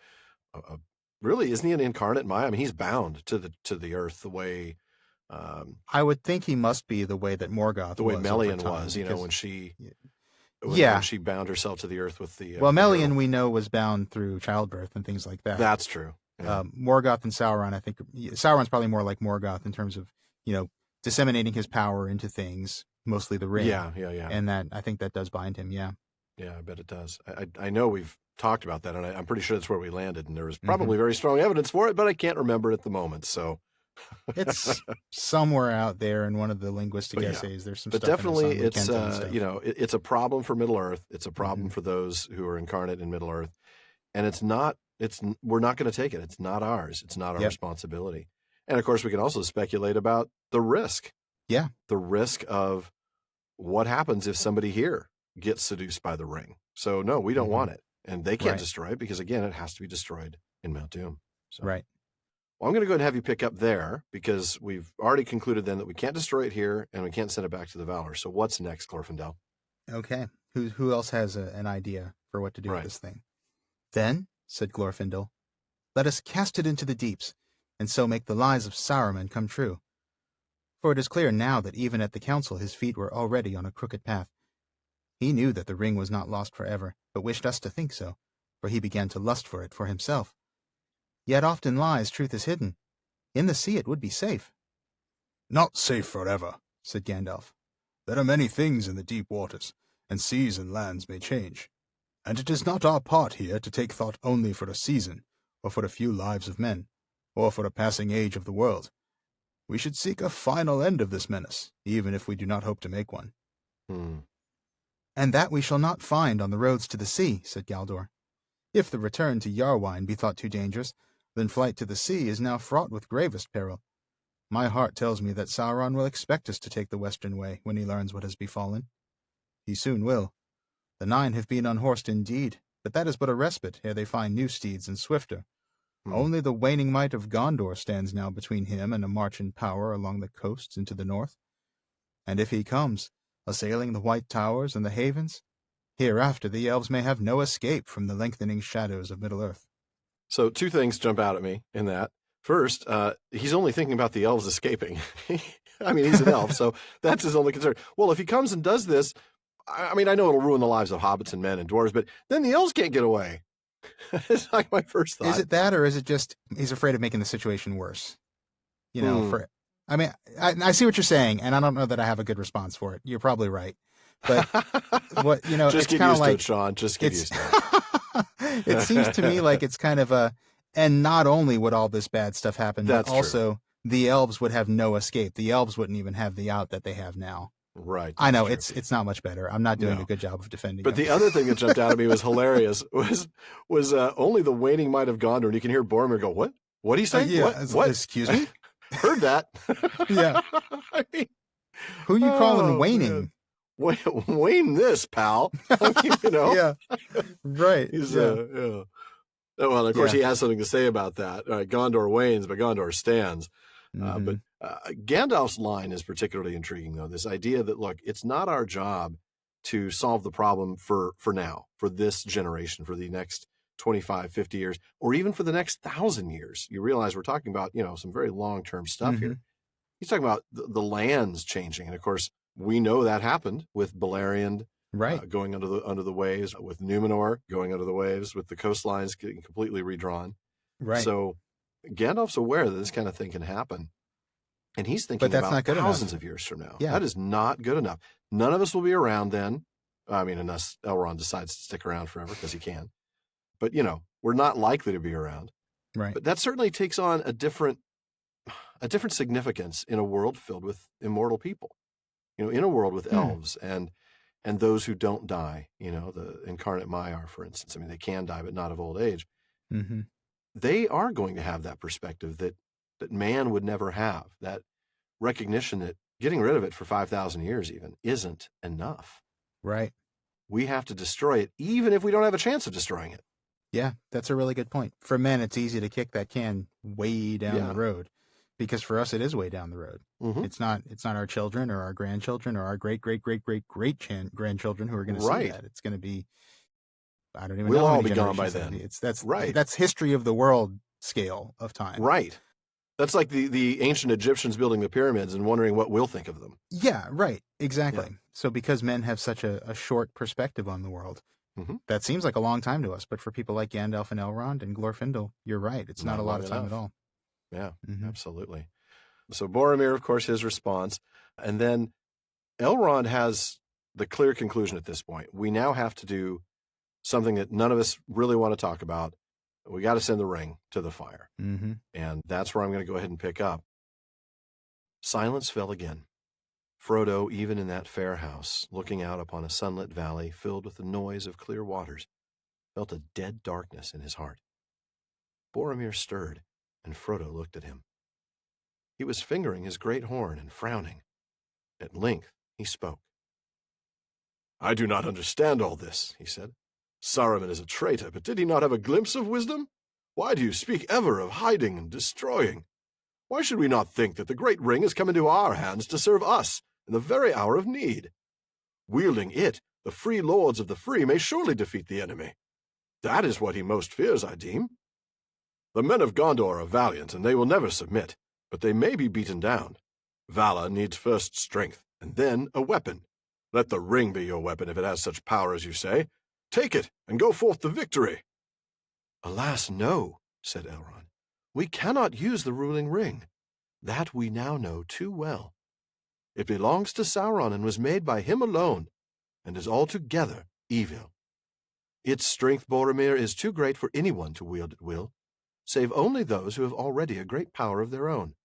really, isn't he an incarnate Maya? I mean, he's bound to the earth the way. I would think he must be the way that Morgoth, the way was Melian over time, was, because, when she, when she bound herself to the earth with the. Melian, we know, was bound through childbirth and things like that. That's true. Yeah. Morgoth and Sauron, I think Sauron's probably more like Morgoth in terms of disseminating his power into things, mostly the ring. Yeah. And that, I think that does bind him. Yeah. Yeah, I bet it does. I know we've talked about that, and I'm pretty sure that's where we landed, and there was probably very strong evidence for it, but I can't remember it at the moment. So. It's somewhere out there in one of the linguistic essays. There's some, but stuff definitely in it's it's a problem for Middle Earth. It's a problem for those who are incarnate in Middle Earth, and we're not going to take it. It's not ours. It's not our responsibility. And of course, we can also speculate about the risk. Yeah, the risk of what happens if somebody here gets seduced by the ring. So no, we don't want it, and they can't destroy it because again, it has to be destroyed in Mount Doom. So. Right. Well, I'm going to go ahead and have you pick up there because we've already concluded then that we can't destroy it here and we can't send it back to the Valar. So what's next, Glorfindel? Okay. Who else has an idea for what to do with this thing? Then, said Glorfindel, let us cast it into the deeps and so make the lies of Saruman come true. For it is clear now that even at the council his feet were already on a crooked path. He knew that the ring was not lost forever, but wished us to think so, for he began to lust for it for himself. Yet often lies truth is hidden. In the sea it would be safe. Not safe forever, said Gandalf. There are many things in the deep waters, and seas and lands may change. And it is not our part here to take thought only for a season, or for a few lives of men, or for a passing age of the world. We should seek a final end of this menace, even if we do not hope to make one. And that we shall not find on the roads to the sea, said Galdor. If the return to Yarwine be thought too dangerous, then flight to the sea is now fraught with gravest peril. My heart tells me that Sauron will expect us to take the western way when he learns what has befallen. He soon will. The Nine have been unhorsed indeed, but that is but a respite ere they find new steeds and swifter. Only the waning might of Gondor stands now between him and a march in power along the coasts into the north. And if he comes, assailing the white towers and the havens, hereafter the elves may have no escape from the lengthening shadows of Middle-earth. So two things jump out at me in that. First, he's only thinking about the elves escaping. I mean, he's an elf, so that's his only concern. Well, if he comes and does this, I mean, I know it'll ruin the lives of hobbits and men and dwarves, but then the elves can't get away. It's like my first thought. Is it that, or is it just he's afraid of making the situation worse? I mean, I see what you're saying, and I don't know that I have a good response for it. You're probably right. But what just it's get kind used of like to it, Sean. Just get used to it. It seems to me like it's kind of and not only would all this bad stuff happen, but also the elves would have no escape. The elves wouldn't even have the out that they have now. Right. I know it's not much better. I'm not doing a good job of defending. But the other thing that jumped out at me was hilarious. Was only the waning might of Gondor, and you can hear Boromir go, "What? What do you say? What? Excuse me? Heard that? Yeah. I mean, who you calling waning? Wane this, pal. Yeah. Right. He's Well, of course, he has something to say about that. Gondor wanes, but Gondor stands. But Gandalf's line is particularly intriguing, though. This idea that, look, it's not our job to solve the problem for now, for this generation, for the next 25, 50 years, or even for the next 1,000 years. You realize we're talking about, some very long-term stuff here. He's talking about the lands changing. And of course, we know that happened with Beleriand going under the waves, with Numenor going under the waves, with the coastlines getting completely redrawn. Right. So Gandalf's aware that this kind of thing can happen. And he's thinking about thousands of years from now. Yeah. That is not good enough. None of us will be around then. I mean, unless Elrond decides to stick around forever, because he can. But, we're not likely to be around. Right. But that certainly takes on a different significance in a world filled with immortal people. In a world with elves and those who don't die, the incarnate Maiar, for instance. I mean, they can die, but not of old age. Mm-hmm. They are going to have that perspective that man would never have, that recognition that getting rid of it for 5,000 years even isn't enough. Right. We have to destroy it, even if we don't have a chance of destroying it. Yeah, that's a really good point. For men, it's easy to kick that can way down the road, because for us, it is way down the road. Mm-hmm. It's not our children or our grandchildren or our great grandchildren who are going to see that. It's going to be, I don't even know. We'll how all many be gone by generations then. That's history of the world scale of time. Right. That's like the ancient Egyptians building the pyramids and wondering what we'll think of them. Yeah, right. Exactly. Yeah. So because men have such a short perspective on the world, that seems like a long time to us. But for people like Gandalf and Elrond and Glorfindel, you're right. It's not a lot of time at all. Yeah, absolutely. So Boromir, of course, his response. And then Elrond has the clear conclusion at this point. We now have to do something that none of us really want to talk about. We got to send the ring to the fire. Mm-hmm. And that's where I'm going to go ahead and pick up. Silence fell again. Frodo, even in that fair house, looking out upon a sunlit valley filled with the noise of clear waters, felt a dead darkness in his heart. Boromir stirred, and Frodo looked at him. He was fingering his great horn and frowning. At length he spoke. "I do not understand all this," he said. "Saruman is a traitor, but did he not have a glimpse of wisdom? Why do you speak ever of hiding and destroying? Why should we not think that the great ring has come into our hands to serve us in the very hour of need? Wielding it, the free lords of the free may surely defeat the enemy. That is what he most fears, I deem. The men of Gondor are valiant, and they will never submit, but they may be beaten down. Valor needs first strength, and then a weapon. Let the ring be your weapon if it has such power as you say. Take it, and go forth to victory." "Alas, no," said Elrond. "We cannot use the ruling ring. That we now know too well. It belongs to Sauron and was made by him alone, and is altogether evil. Its strength, Boromir, is too great for anyone to wield at will, save only those who have already a great power of their own.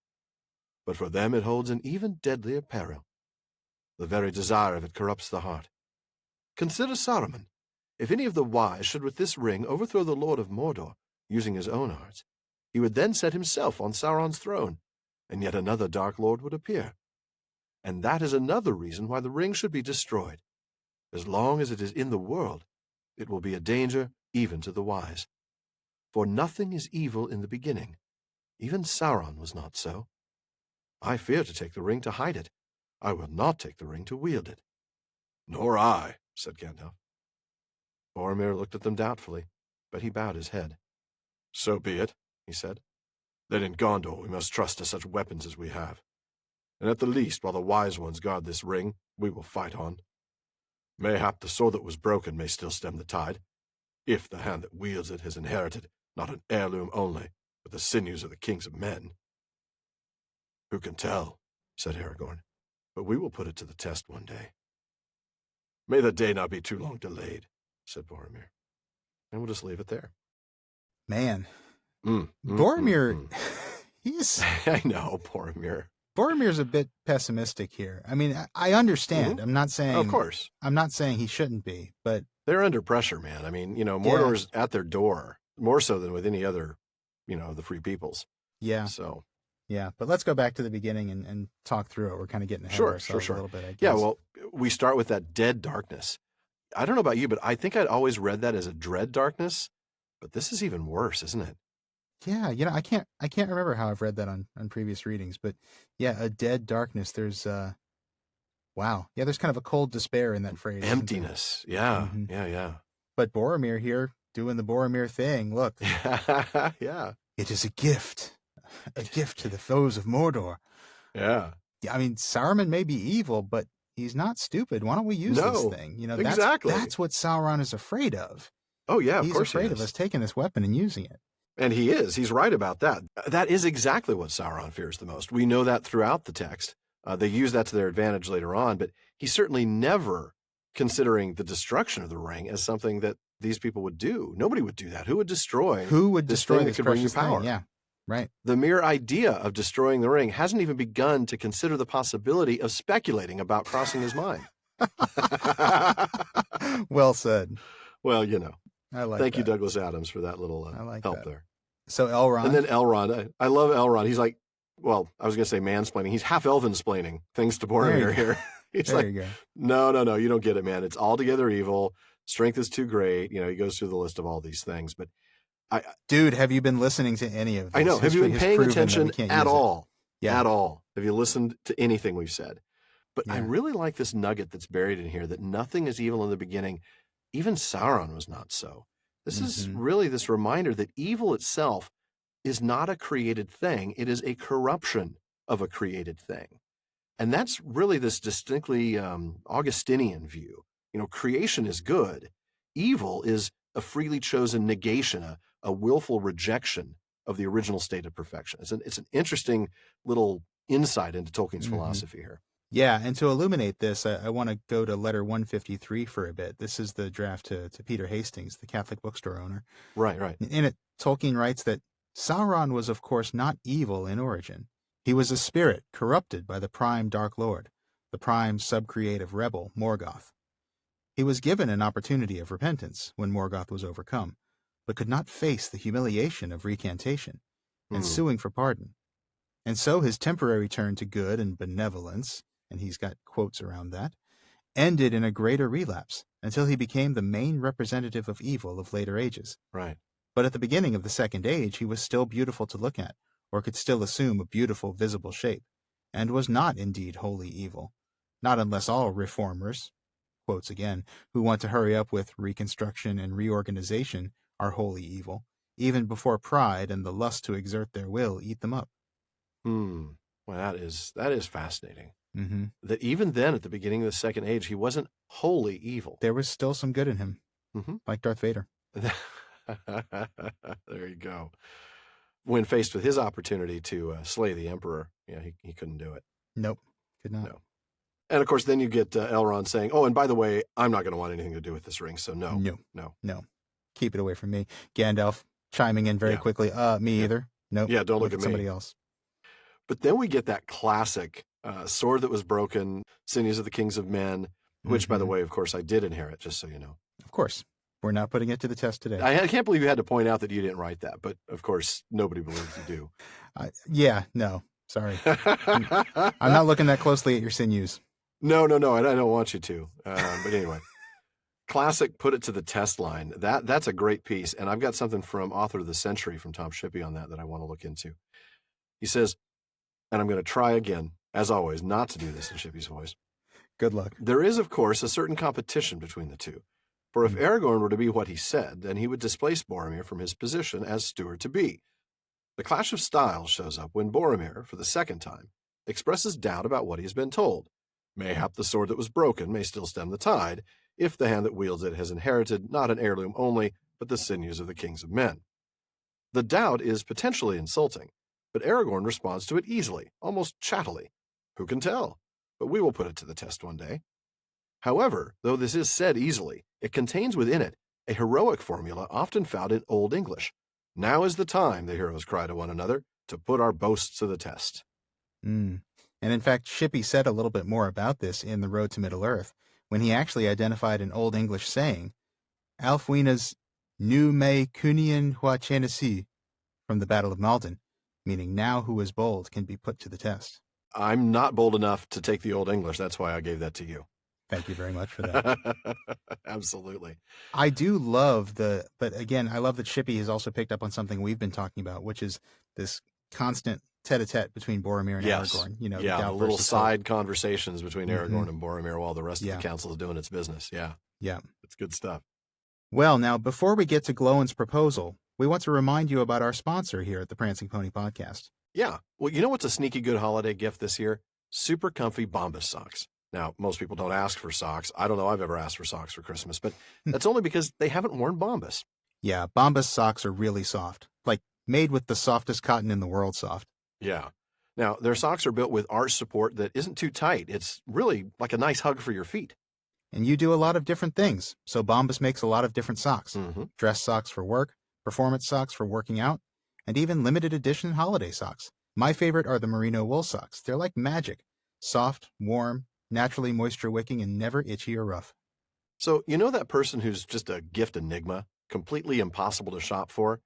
But for them it holds an even deadlier peril. The very desire of it corrupts the heart. Consider Saruman. If any of the wise should with this ring overthrow the Lord of Mordor, using his own arts, he would then set himself on Sauron's throne, and yet another Dark Lord would appear. And that is another reason why the ring should be destroyed. As long as it is in the world, it will be a danger even to the wise. For nothing is evil in the beginning. Even Sauron was not so. I fear to take the ring to hide it. I will not take the ring to wield it." "Nor I," said Gandalf. Boromir looked at them doubtfully, but he bowed his head. "So be it," he said. "Then in Gondor we must trust to such weapons as we have. And at the least, while the wise ones guard this ring, we will fight on. Mayhap the sword that was broken may still stem the tide, if the hand that wields it has inherited not an heirloom only, but the sinews of the kings of men." "Who can tell?" said Aragorn. "But we will put it to the test one day." "May the day not be too long delayed," said Boromir. And we'll just leave it there. Man. Boromir, he's... I know, Boromir. Boromir's a bit pessimistic here. I mean, I understand. I'm not saying... Of course. I'm not saying he shouldn't be, but... They're under pressure, man. I mean, Mordor's at their door, more so than with any other, the free peoples. Yeah. So... Yeah, but let's go back to the beginning and talk through it. We're kind of getting ahead of ourselves a little bit, I guess. Yeah, well, we start with that dead darkness. I don't know about you, but I think I'd always read that as a dread darkness, but this is even worse, isn't it? Yeah, I can't remember how I've read that on previous readings, but yeah, a dead darkness. There's Wow. Yeah, there's kind of a cold despair in that phrase. Emptiness. Yeah. Mhm. Yeah. But Boromir here doing the Boromir thing. Look. Yeah. It is a gift. A gift to the foes of Mordor. Yeah. I mean, Saruman may be evil, but he's not stupid. Why don't we use this thing? Exactly. That's what Sauron is afraid of. Oh, yeah, of course he's afraid of us taking this weapon and using it. And he is. He's right about that. That is exactly what Sauron fears the most. We know that throughout the text. They use that to their advantage later on, but he's certainly never considering the destruction of the ring as something that these people would do. Nobody would do that. Who would destroy this thing thing that could bring you power? Thing? Yeah, right. The mere idea of destroying the ring hasn't even begun to consider the possibility of speculating about crossing his mind. Well said. Well, I like Thank that. you, Douglas Adams, for that little help there. So Elrond. And then Elrond. I love Elrond. He's like, well, I was going to say mansplaining. He's half elven-splaining things to Boromir here. He's there like, you go. No, you don't get it, man. It's altogether evil. Strength is too great. He goes through the list of all these things. But Dude, have you been listening to any of this? I know. Have you been paying attention at all? Yeah. At all? Have you listened to anything we've said? But Yeah. I really like this nugget that's buried in here, that nothing is evil in the beginning. Even Sauron was not so. This is really this reminder that evil itself is not a created thing. It is a corruption of a created thing. And that's really this distinctly Augustinian view. Creation is good. Evil is a freely chosen negation, a willful rejection of the original state of perfection. It's an interesting little insight into Tolkien's philosophy here. Yeah, and to illuminate this, I want to go to letter 153 for a bit. This is the draft to Peter Hastings, the Catholic bookstore owner. Right. In it, Tolkien writes that Sauron was, of course, not evil in origin. He was a spirit corrupted by the prime Dark Lord, the prime subcreative rebel, Morgoth. He was given an opportunity of repentance when Morgoth was overcome, but could not face the humiliation of recantation and suing for pardon. And so his temporary turn to good and benevolence, and he's got quotes around that, ended in a greater relapse until he became the main representative of evil of later ages. Right. But at the beginning of the Second Age, he was still beautiful to look at, or could still assume a beautiful visible shape, and was not indeed wholly evil, not unless all reformers, quotes again, who want to hurry up with reconstruction and reorganization are wholly evil, even before pride and the lust to exert their will eat them up. Well, that is fascinating. Mm-hmm. That even then, at the beginning of the Second Age, he wasn't wholly evil. There was still some good in him, like Darth Vader. There you go. When faced with his opportunity to slay the Emperor, he couldn't do it. Nope, could not. No. And of course, then you get Elrond saying, "Oh, and by the way, I'm not going to want anything to do with this ring, so no. Keep it away from me." Gandalf chiming in very quickly. Me either. Nope. Yeah, don't look at me. Somebody else. But then we get that classic sword that was broken, sinews of the kings of men, which, by the way, of course, I did inherit, just so you know. Of course. We're not putting it to the test today. I can't believe you had to point out that you didn't write that, but of course, nobody believes you do. No, sorry. I'm not looking that closely at your sinews. No, and I don't want you to. But anyway, classic put it to the test line. That's a great piece, and I've got something from Author of the Century from Tom Shippey on that I want to look into. He says, and I'm going to try again, as always, not to do this in Shippey's voice. Good luck. There is, of course, a certain competition between the two. For if Aragorn were to be what he said, then he would displace Boromir from his position as steward-to-be. The clash of styles shows up when Boromir, for the second time, expresses doubt about what he has been told. Mayhap the sword that was broken may still stem the tide, if the hand that wields it has inherited not an heirloom only, but the sinews of the kings of men. The doubt is potentially insulting, but Aragorn responds to it easily, almost chattily. Who can tell? But we will put it to the test one day. However, though this is said easily, it contains within it a heroic formula often found in Old English. Now is the time, the heroes cry to one another, to put our boasts to the test. And in fact, Shippey said a little bit more about this in The Road to Middle-earth, when he actually identified an Old English saying, Alfwina's Nu me cunian hua chenesi, from the Battle of Malden, meaning now who is bold can be put to the test. I'm not bold enough to take the Old English. That's why I gave that to you. Thank you very much for that. Absolutely. I do love but again, I love that Shippey has also picked up on something we've been talking about, which is this constant tete-a-tete between Boromir and Yes. Aragorn. You know, Yeah, doubt the little versus hope. side conversations between Aragorn Mhm. and Boromir while the rest of Yeah. the council is doing its business. Yeah, Yeah. it's good stuff. Well, now, before we get to Glowin's proposal, we want to remind you about our sponsor here at the Prancing Pony Podcast. Yeah. Well, you know what's a sneaky good holiday gift this year? Super comfy Bombas socks. Now, most people don't ask for socks. I don't know I've ever asked for socks for Christmas, but that's only because they haven't worn Bombas. Yeah, Bombas socks are really soft. Like, made with the softest cotton in the world soft. Yeah. Now, their socks are built with arch support that isn't too tight. It's really like a nice hug for your feet. And you do a lot of different things, so Bombas makes a lot of different socks. Mm-hmm. Dress socks for work, performance socks for working out, and even limited edition holiday socks. My favorite are the merino wool socks. They're like magic. Soft, warm, naturally moisture-wicking, and never itchy or rough. So, you know that person who's just a gift enigma, completely impossible to shop for?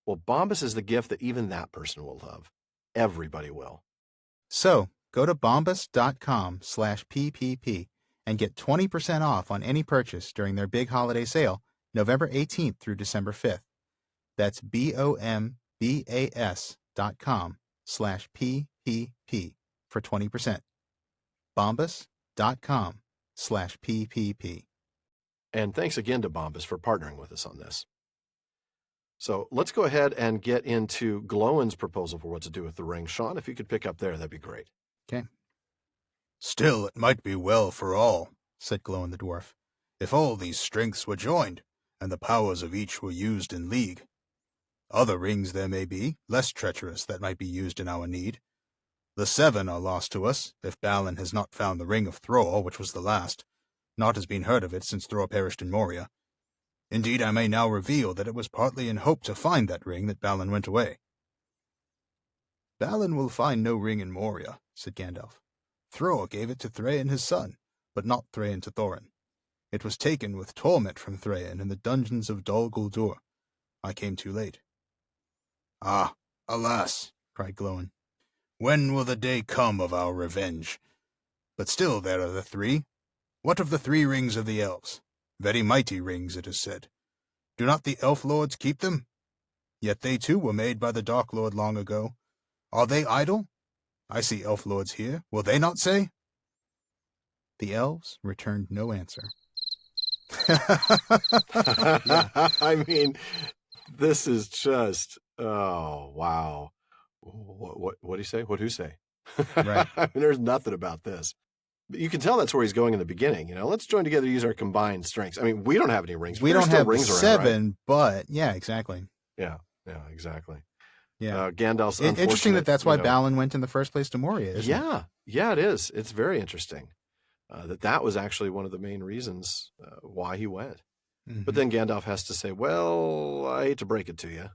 Well, Bombas is the gift that even that person will love. Everybody will. So, go to bombas.com/PPP and get 20% off on any purchase during their big holiday sale, November 18th through December 5th. That's bombas.com/PPP for 20%. bombas.com/PPP. And thanks again to Bombas for partnering with us on this. So let's go ahead and get into Glowin's proposal for what to do with the ring. Sean, if you could pick up there, that'd be great. Okay. Still, it might be well for all, said Glowin the dwarf, if all these strengths were joined, and the powers of each were used in league. Other rings there may be, less treacherous, that might be used in our need. The 7 are lost to us, if Balin has not found the ring of Thror, which was the last. Naught has been heard of it since Thror perished in Moria. Indeed, I may now reveal that it was partly in hope to find that ring that Balin went away. Balin will find no ring in Moria, said Gandalf. Thror gave it to Thrain his son, but not Thrain to Thorin. It was taken with torment from Thrain in the dungeons of Dol Guldur. I came too late. Ah, alas, cried Glowin. When will the day come of our revenge? But still there are the 3. What of the 3 rings of the elves? Very mighty rings, it is said. Do not the elf lords keep them? Yet they too were made by the Dark Lord long ago. Are they idle? I see elf lords here. Will they not say? The elves returned no answer. I mean, this is just, oh, wow. What do you say? What who say? Right. I mean, there's nothing about this. But you can tell that's where he's going in the beginning. You know, let's join together to use our combined strengths. I mean, we don't have any rings. We There's don't still have rings the around, 7, right? but yeah, exactly. Yeah, exactly. Yeah. Gandalf's Interesting unfortunate, that's why you know, Balin went in the first place to Moria, isn't it? Yeah, it is. It's very interesting that was actually one of the main reasons why he went. Mhm. But then Gandalf has to say, well, I hate to break it to you.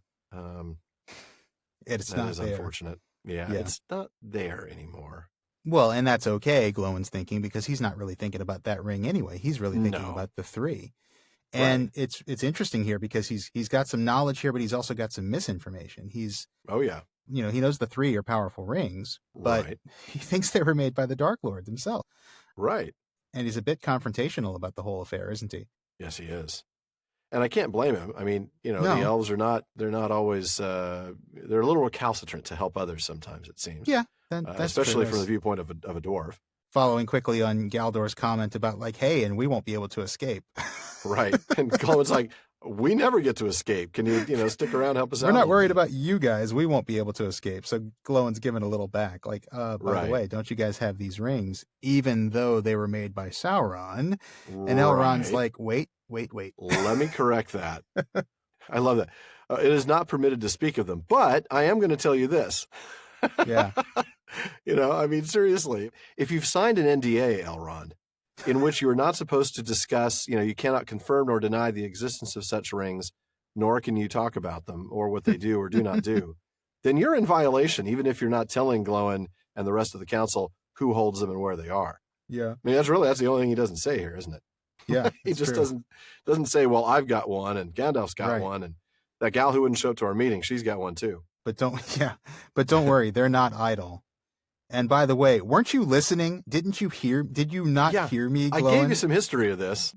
It's That not is there. unfortunate. Yeah, Yeah. it's not there anymore. Well, and that's okay, Glowin's thinking, because he's not really thinking about that ring anyway. He's really thinking No. about the 3. And Right. it's interesting here because he's got some knowledge here, but he's also got some misinformation. Oh, yeah. He knows the 3 are powerful rings, but Right. he thinks they were made by the Dark Lord himself. Right. And he's a bit confrontational about the whole affair, isn't he? Yes, he is. And I can't blame him. I mean, No. the elves are not, they're not always, they're a little recalcitrant to help others sometimes, it seems. Yeah, that's especially true. from the viewpoint of a dwarf. Following quickly on Galdor's comment about like, hey, and we won't be able to escape. Right. And Glowin's like, we never get to escape. Can you stick around, help us out? We're a not little worried bit?" about you guys. We won't be able to escape. So Glowin's giving a little back. Like, by Right. the way, don't you guys have these rings, even though they were made by Sauron? And Elrond's Right. like, wait. Let me correct that. I love that. It is not permitted to speak of them, but I am going to tell you this. Yeah. I mean, seriously, if you've signed an NDA, Elrond, in which you are not supposed to discuss, you cannot confirm nor deny the existence of such rings, nor can you talk about them or what they do or do not do, then you're in violation, even if you're not telling Glowin and the rest of the council who holds them and where they are. Yeah. I mean, that's the only thing he doesn't say here, isn't it? Yeah. He it's just true. doesn't say, well, I've got one and Gandalf's got Right. one and that gal who wouldn't show up to our meeting, she's got one too. But don't worry. They're not idle. And by the way, weren't you listening? Did you not Yeah, hear me, I Glowin? gave you some history of this.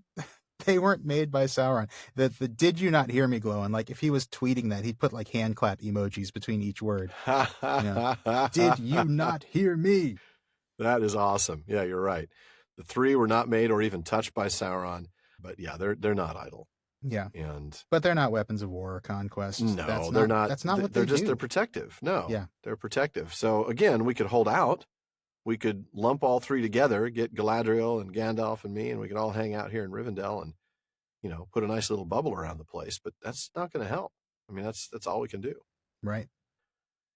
They weren't made by Sauron. The did you not hear me glowing? Like if he was tweeting that, he'd put like hand clap emojis between each word. Did you not hear me? That is awesome. Yeah, you're right. The three were not made or even touched by Sauron, but yeah, they're not idle. Yeah, and but they're not weapons of war or conquest. No, they're not. That's not what they're they just do. They're protective. No, Yeah, they're protective. So again, we could hold out. We could lump all three together, get Galadriel and Gandalf and me, and we could all hang out here in Rivendell and put a nice little bubble around the place. But that's not going to help. I mean, that's all we can do. right.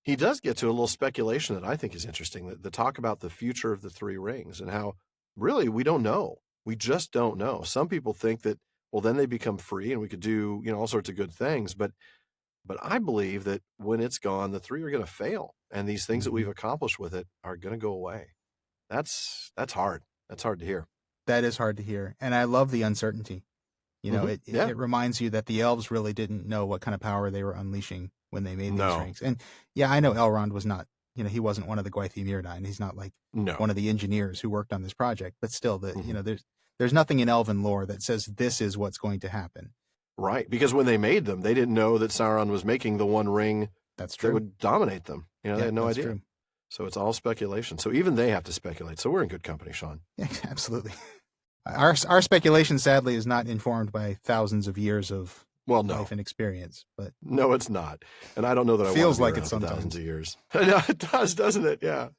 He does get to a little speculation that I think is interesting. The talk about the future of the three rings and how really we don't know. We just don't know. Some people think that, well, then they become free and we could do, all sorts of good things. But I believe that when it's gone, the three are going to fail. And these things that we've accomplished with it are going to go away. That's hard. That's hard to hear. That is hard to hear. And I love the uncertainty. It reminds you that the elves really didn't know what kind of power they were unleashing when they made these rings. And yeah, I know Elrond was not, he wasn't one of the Gwaithir Myrdain. He's not like one of the engineers who worked on this project, but still there's nothing in elven lore that says this is what's going to happen. Right. Because when they made them, they didn't know that Sauron was making the one ring that's true that would dominate them. They had no idea. True. So it's all speculation. So even they have to speculate. So we're in good company, Sean. Yeah, absolutely. Our speculation, sadly, is not informed by thousands of years of life and experience. But no, it's not. And I don't know that I feels want to be like it sometimes. Thousands of years. No, it does, doesn't it? Yeah.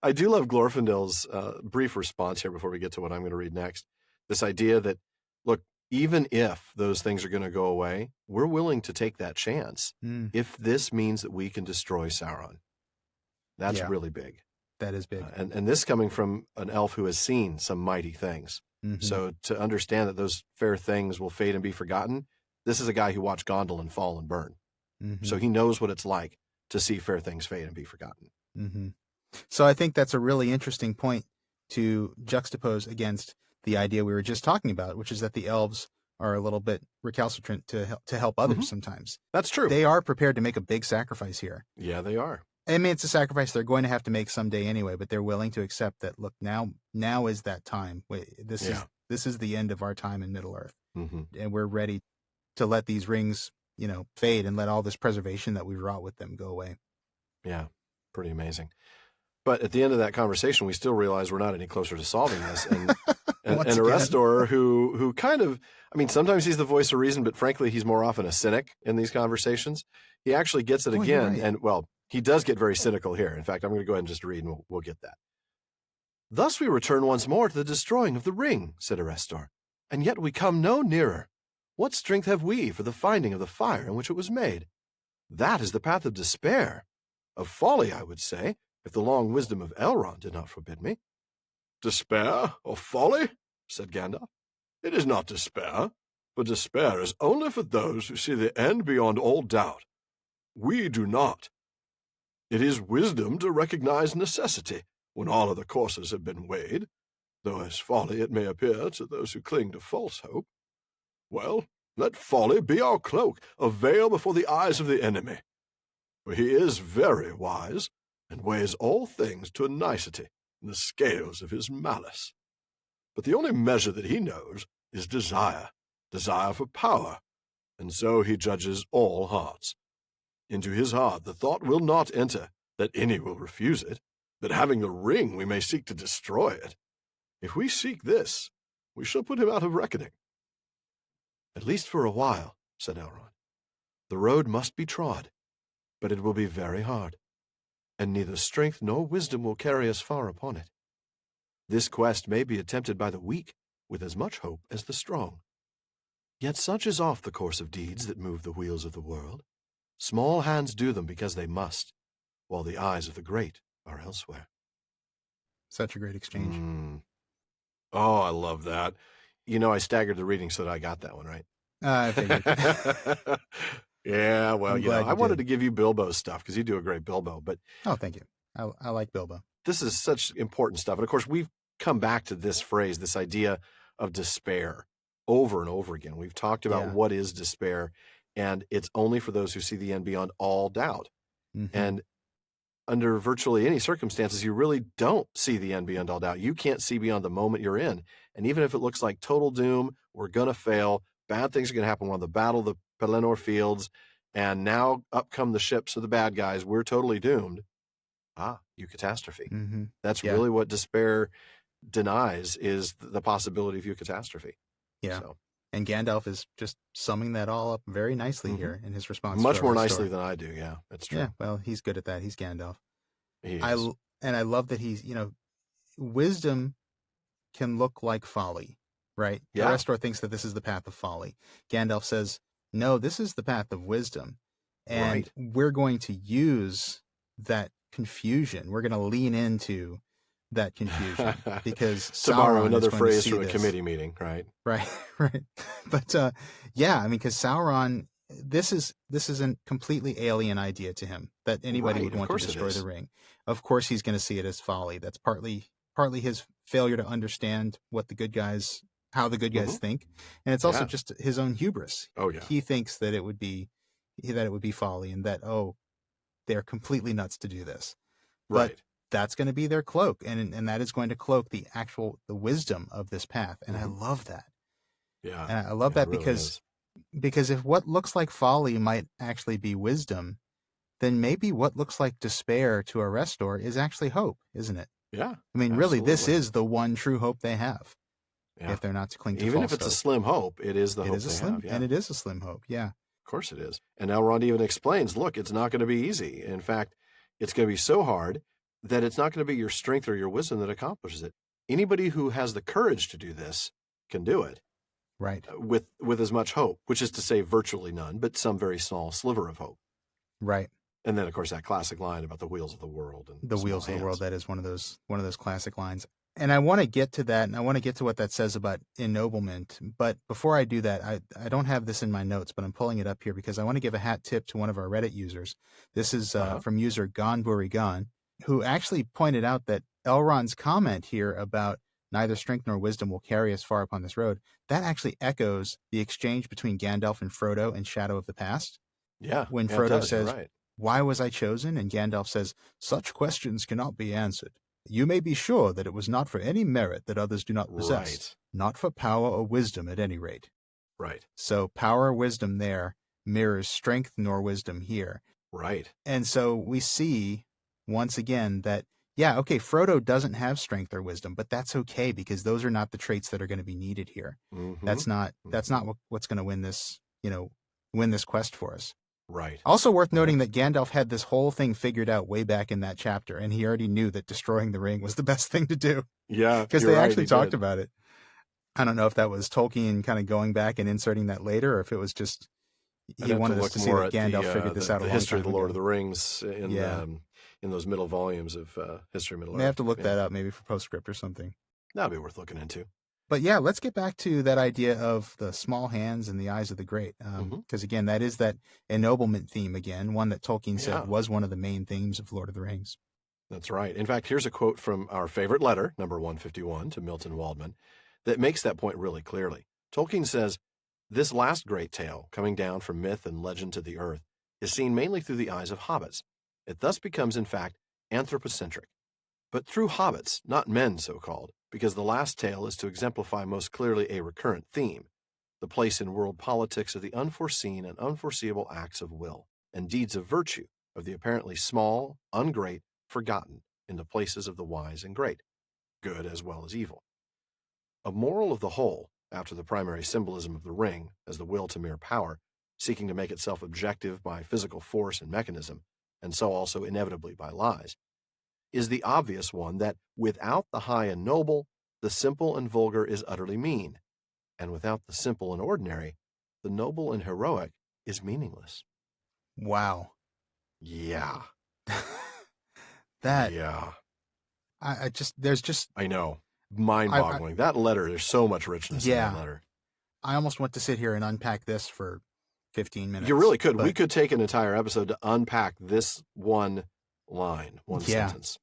I do love Glorfindel's brief response here before we get to what I'm going to read next. This idea that, look, even if those things are going to go away, we're willing to take that chance if this means that we can destroy Sauron. That's really big. That is big. And this coming from an elf who has seen some mighty things. So to understand that those fair things will fade and be forgotten, this is a guy who watched Gondolin fall and burn. So he knows what it's like to see fair things fade and be forgotten. So I think that's a really interesting point to juxtapose against the idea we were just talking about, which is that the elves are a little bit recalcitrant to help others sometimes. That's true. They are prepared to make a big sacrifice here. Yeah, they are. I mean, it's a sacrifice they're going to have to make someday anyway, but they're willing to accept that, look, now is that time. This is the end of our time in Middle-earth. And we're ready to let these rings, fade and let all this preservation that we've wrought with them go away. Yeah, pretty amazing. But at the end of that conversation, we still realize we're not any closer to solving this. And Arestor, who kind of, I mean, sometimes he's the voice of reason, but frankly, he's more often a cynic in these conversations. He actually gets it again. Right. And, well, he does get very cynical here. In fact, I'm going to go ahead and just read and we'll get that. Thus we return once more to the destroying of the ring, said Arestor, and yet we come no nearer. What strength have we for the finding of the fire in which it was made? That is the path of despair, of folly, I would say, if the long wisdom of Elrond did not forbid me. Despair or folly? Said Gandalf. It is not despair, but despair is only for those who see the end beyond all doubt. We do not. It is wisdom to recognize necessity when all other courses have been weighed, though as folly it may appear to those who cling to false hope. Well, let folly be our cloak, a veil before the eyes of the enemy. For he is very wise, and weighs all things to a nicety in the scales of his malice. But the only measure that he knows is desire for power, and so he judges all hearts. Into his heart the thought will not enter that any will refuse it, that having the ring we may seek to destroy it. If we seek this, we shall put him out of reckoning. At least for a while, said Elrond. The road must be trod, but it will be very hard, and neither strength nor wisdom will carry us far upon it. This quest may be attempted by the weak with as much hope as the strong. Yet such is oft the course of deeds that move the wheels of the world. Small hands do them because they must, while the eyes of the great are elsewhere. Such a great exchange. Oh, I love that. I staggered the reading so that I got that one right. I figured. Yeah, well, I wanted to give you Bilbo's stuff because you do a great Bilbo. But oh, thank you. I like Bilbo. This is such important stuff. And of course, we've come back to this phrase, this idea of despair over and over again. We've talked about what is despair, and it's only for those who see the end beyond all doubt. And under virtually any circumstances, you really don't see the end beyond all doubt. You can't see beyond the moment you're in. And even if it looks like total doom, we're going to fail, bad things are going to happen. We're on the battle of the Pelennor fields, and now up come the ships of the bad guys. We're totally doomed. Eucatastrophe. Mm-hmm. That's really what despair denies, is the possibility of eucatastrophe. Yeah. So. And Gandalf is just summing that all up very nicely here in his response. Much to more our nicely story. than I do. Yeah, that's true. Yeah, well, he's good at that. He's Gandalf. He is. I love that he's, wisdom can look like folly, right? Yeah. Arestor thinks that this is the path of folly. Gandalf says, no, this is the path of wisdom. And we're going to use that confusion. We're going to lean into that confusion because tomorrow Sauron another is going phrase to see from a this. committee meeting, right? Right. But because Sauron, this is a completely alien idea to him that anybody would want to destroy the ring. Of course, he's going to see it as folly. That's partly his failure to understand what how the good guys think, and it's also just his own hubris. Oh yeah, he thinks that it would be folly, and that they're completely nuts to do this. Right. But that's going to be their cloak, and that is going to cloak the wisdom of this path, and I love that. Yeah, and I love that really because if what looks like folly might actually be wisdom, then maybe what looks like despair to Arestor is actually hope, isn't it? Yeah. I mean, really, this is the one true hope they have. Yeah. If they're not to cling to even false if it's hope. a slim hope, it is the hope they have. Yeah. And it is a slim hope. Yeah. Of course it is. And Elrond even explains, look, it's not going to be easy. In fact, it's going to be so hard that it's not going to be your strength or your wisdom that accomplishes it. Anybody who has the courage to do this can do it. Right. With as much hope, which is to say virtually none, but some very small sliver of hope. Right. And then, of course, that classic line about the wheels of the world. And the wheels of the world, that is one of those classic lines. And I want to get to that, and I want to get to what that says about ennoblement. But before I do that, I don't have this in my notes, but I'm pulling it up here because I want to give a hat tip to one of our Reddit users. This is from user Gonburigan, who actually pointed out that Elrond's comment here about neither strength nor wisdom will carry us far upon this road, that actually echoes the exchange between Gandalf and Frodo in Shadow of the Past. Yeah. When Frodo says, why was I chosen? And Gandalf says, such questions cannot be answered. You may be sure that it was not for any merit that others do not possess, not for power or wisdom at any rate. Right. So power or wisdom there mirrors strength nor wisdom here. Right. And so we see once again that, Frodo doesn't have strength or wisdom, but that's okay because those are not the traits that are going to be needed here. Mm-hmm. That's not what's going to win this quest for us. Right. Also worth noting that Gandalf had this whole thing figured out way back in that chapter, and he already knew that destroying the ring was the best thing to do. Yeah. Because they actually talked about it. I don't know if that was Tolkien kind of going back and inserting that later, or if it was just he wanted us to see that Gandalf figured this out a long time ago. The history of the Lord of the Rings in those middle volumes of History of Middle-earth. May have to look that up maybe for postscript or something. That'd be worth looking into. But yeah, let's get back to that idea of the small hands and the eyes of the great. Because again, that is that ennoblement theme again, one that Tolkien said was one of the main themes of Lord of the Rings. That's right. In fact, here's a quote from our favorite letter, number 151, to Milton Waldman, that makes that point really clearly. Tolkien says, this last great tale, coming down from myth and legend to the earth, is seen mainly through the eyes of hobbits. It thus becomes, in fact, anthropocentric. But through hobbits, not men so-called, because the last tale is to exemplify most clearly a recurrent theme, the place in world politics of the unforeseen and unforeseeable acts of will and deeds of virtue of the apparently small, ungreat, forgotten in the places of the wise and great, good as well as evil. A moral of the whole, after the primary symbolism of the ring as the will to mere power, seeking to make itself objective by physical force and mechanism, and so also inevitably by lies, is the obvious one that without the high and noble, the simple and vulgar is utterly mean, and without the simple and ordinary, the noble and heroic is meaningless. Wow. Yeah. Yeah. I know. Mind-boggling. That letter, there's so much richness in that letter. I almost want to sit here and unpack this for 15 minutes. You really could. We could take an entire episode to unpack this one line, one sentence.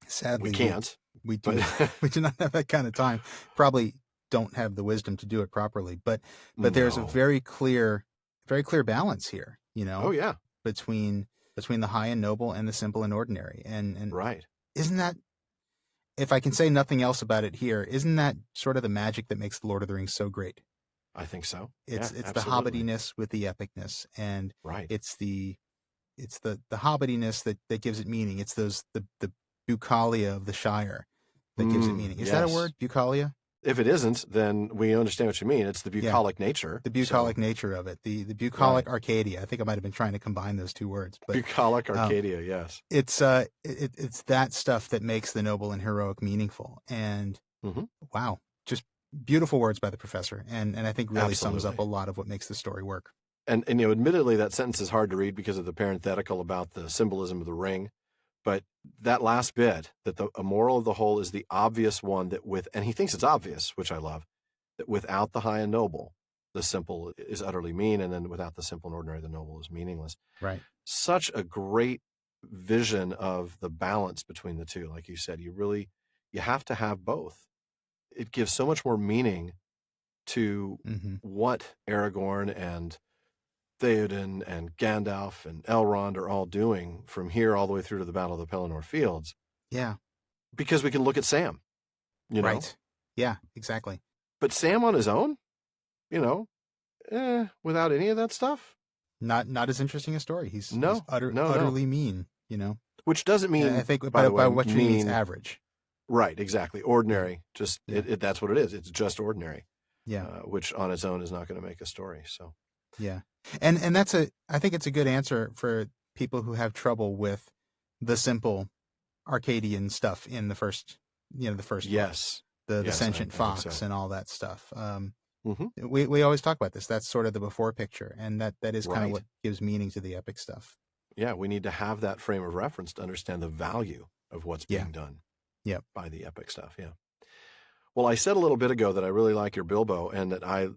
Sadly, we can't. We do. We do not have that kind of time. Probably don't have the wisdom to do it properly. But there's a very clear balance here. Oh yeah. Between between the high and noble and the simple and ordinary. And Right. isn't that, if I can say nothing else about it here, isn't that sort of the magic that makes The Lord of the Rings so great? I think so. It's Yeah, the absolutely. hobbitiness with the epicness, and Right. it's the hobbitiness that gives it meaning. It's the bucolic of the Shire that gives it meaning. Is that a yes. word, bucolic? If it isn't, then we understand what you mean. It's the bucolic nature. The bucolic nature of it. The bucolic Arcadia. I think I might have been trying to combine those two words. But bucolic Arcadia, yes. It's it's that stuff that makes the noble and heroic meaningful. And wow, just beautiful words by the professor. And I think really sums up a lot of what makes the story work. And you know, admittedly, that sentence is hard to read because of the parenthetical about the symbolism of the ring. But that last bit, that a moral of the whole is the obvious one, that and he thinks it's obvious, which I love, that without the high and noble, the simple is utterly mean, and then without the simple and ordinary, the noble is meaningless. Right. Such a great vision of the balance between the two. Like you said, you have to have both. It gives so much more meaning to what Aragorn and Theoden and Gandalf and Elrond are all doing from here all the way through to the Battle of the Pelennor Fields. Yeah. Because we can look at Sam, you know? Right. Yeah, exactly. But Sam on his own, you know, without any of that stuff. Not as interesting a story. He's utterly mean, you know? Which doesn't mean, I think, by what you mean, it's average. Right, exactly. Ordinary. Just, that's what it is. It's just ordinary. Yeah. Which on its own is not going to make a story, so. Yeah. And I think it's a good answer for people who have trouble with the simple Arcadian stuff in the first yes. Book. The sentient fox and all that stuff. We always talk about this. That's sort of the before picture, and that is kind of what gives meaning to the epic stuff. Yeah, we need to have that frame of reference to understand the value of what's being done by the epic stuff. Yeah. Well, I said a little bit ago that I really like your Bilbo, and that I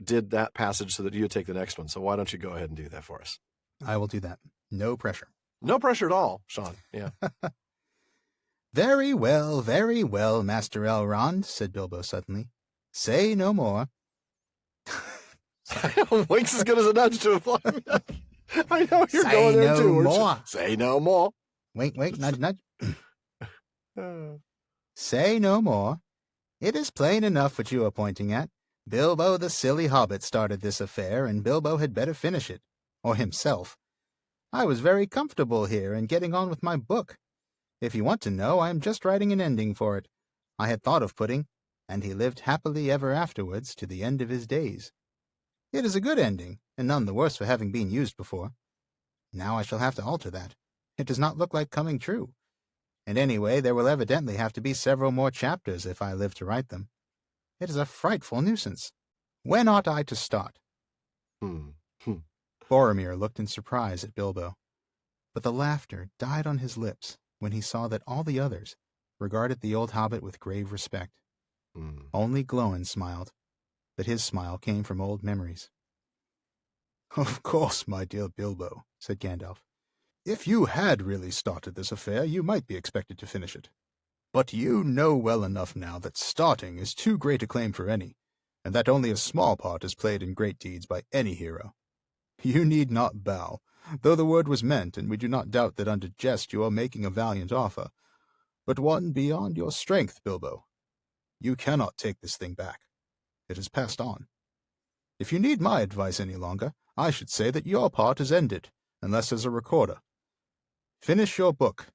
did that passage so that you would take the next one. So why don't you go ahead and do that for us? I will do that. No pressure. No pressure at all, Sean. Yeah. Very well, Master Elrond, said Bilbo suddenly. Say no more. Wink's as good as a nudge to a fly. I know you're going there too. More. Say no more. Wink, nudge, nudge. Say no more. It is plain enough what you are pointing at. Bilbo the silly hobbit started this affair, and Bilbo had better finish it. Or himself. I was very comfortable here and getting on with my book. If you want to know, I am just writing an ending for it. I had thought of putting, and he lived happily ever afterwards to the end of his days. It is a good ending, and none the worse for having been used before. Now I shall have to alter that. It does not look like coming true. And anyway, there will evidently have to be several more chapters if I live to write them. It is a frightful nuisance. When ought I to start? Boromir looked in surprise at Bilbo, but the laughter died on his lips when he saw that all the others regarded the old hobbit with grave respect. Only Glóin smiled, but his smile came from old memories. Of course, my dear Bilbo, said Gandalf. If you had really started this affair, you might be expected to finish it. But you know well enough now that starting is too great a claim for any, and that only a small part is played in great deeds by any hero. You need not bow, though the word was meant, and we do not doubt that under jest you are making a valiant offer, but one beyond your strength, Bilbo. You cannot take this thing back. It has passed on. If you need my advice any longer, I should say that your part is ended, unless as a recorder. Finish your book,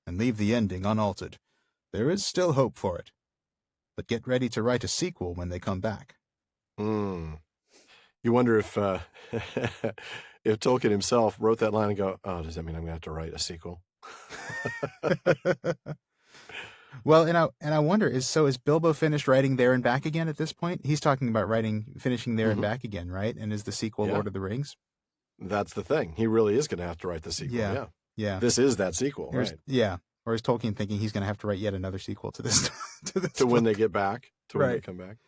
and leave the ending unaltered. There is still hope for it. But get ready to write a sequel when they come back. You wonder if if Tolkien himself wrote that line and go, oh, does that mean I'm going to have to write a sequel? Well, and I wonder, is Bilbo finished writing There and Back Again at this point? He's talking about finishing There and Back Again, right? And is the sequel Lord of the Rings? That's the thing. He really is going to have to write the sequel. Yeah. This is that sequel, right? Yeah. Or is Tolkien thinking he's going to have to write yet another sequel to this? to when they get back? To when they come back?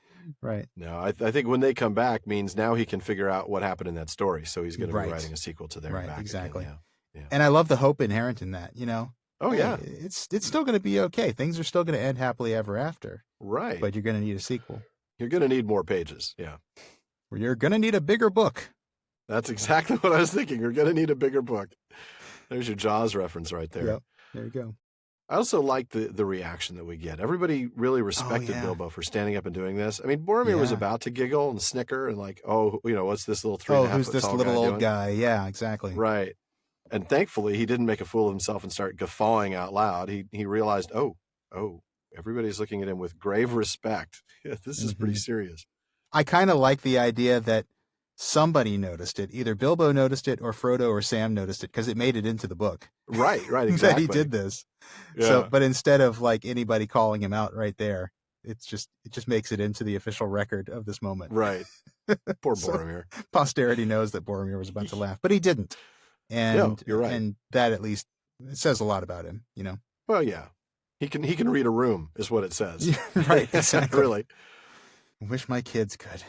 Right. No, I think when they come back means now he can figure out what happened in that story. So he's going to be writing a sequel to There and Back. Exactly. Again, yeah. And I love the hope inherent in that, you know? Oh, yeah. It's still going to be okay. Things are still going to end happily ever after. Right. But you're going to need a sequel. You're going to need more pages. Yeah. You're going to need a bigger book. That's exactly what I was thinking. You're going to need a bigger book. There's your Jaws reference right there. Yep. There you go. I also like the reaction that we get. Everybody really respected Bilbo for standing up and doing this. I mean, Boromir was about to giggle and snicker and like, oh, what's this little 3.5 who's foot this tall little guy old doing? guy? Yeah, exactly. Right. And thankfully, he didn't make a fool of himself and start guffawing out loud. He realized, oh, everybody's looking at him with grave respect. This is pretty serious. I kind of like the idea that somebody noticed it. Either Bilbo noticed it or Frodo or Sam noticed it because it made it into the book. Right, exactly. That he did this. Yeah. So, but instead of like anybody calling him out right there, it just makes it into the official record of this moment. Right. Poor Boromir. Posterity knows that Boromir was about to laugh, but he didn't. And no, you're right. And that at least it says a lot about him, Well, yeah. He can read a room is what it says. Right, exactly. Really. Wish my kids could.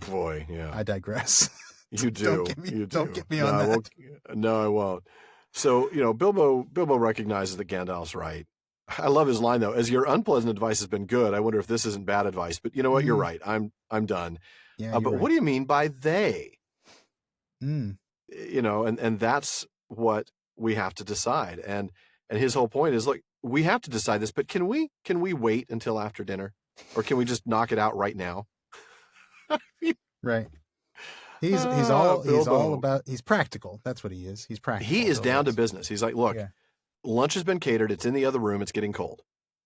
Boy, yeah. I digress. You do. Don't get me on that. No, I won't. So, Bilbo recognizes that Gandalf's right. I love his line though. As your unpleasant advice has been good, I wonder if this isn't bad advice. But you know what? You're right. I'm done. Yeah, but right. what do you mean by they? Mm. And that's what we have to decide. And his whole point is, look, we have to decide this, but can we wait until after dinner? Or can we just knock it out right now? Right. He's practical. That's what he is. He's practical. He is down to business. He's like, look, lunch has been catered. It's in the other room. It's getting cold.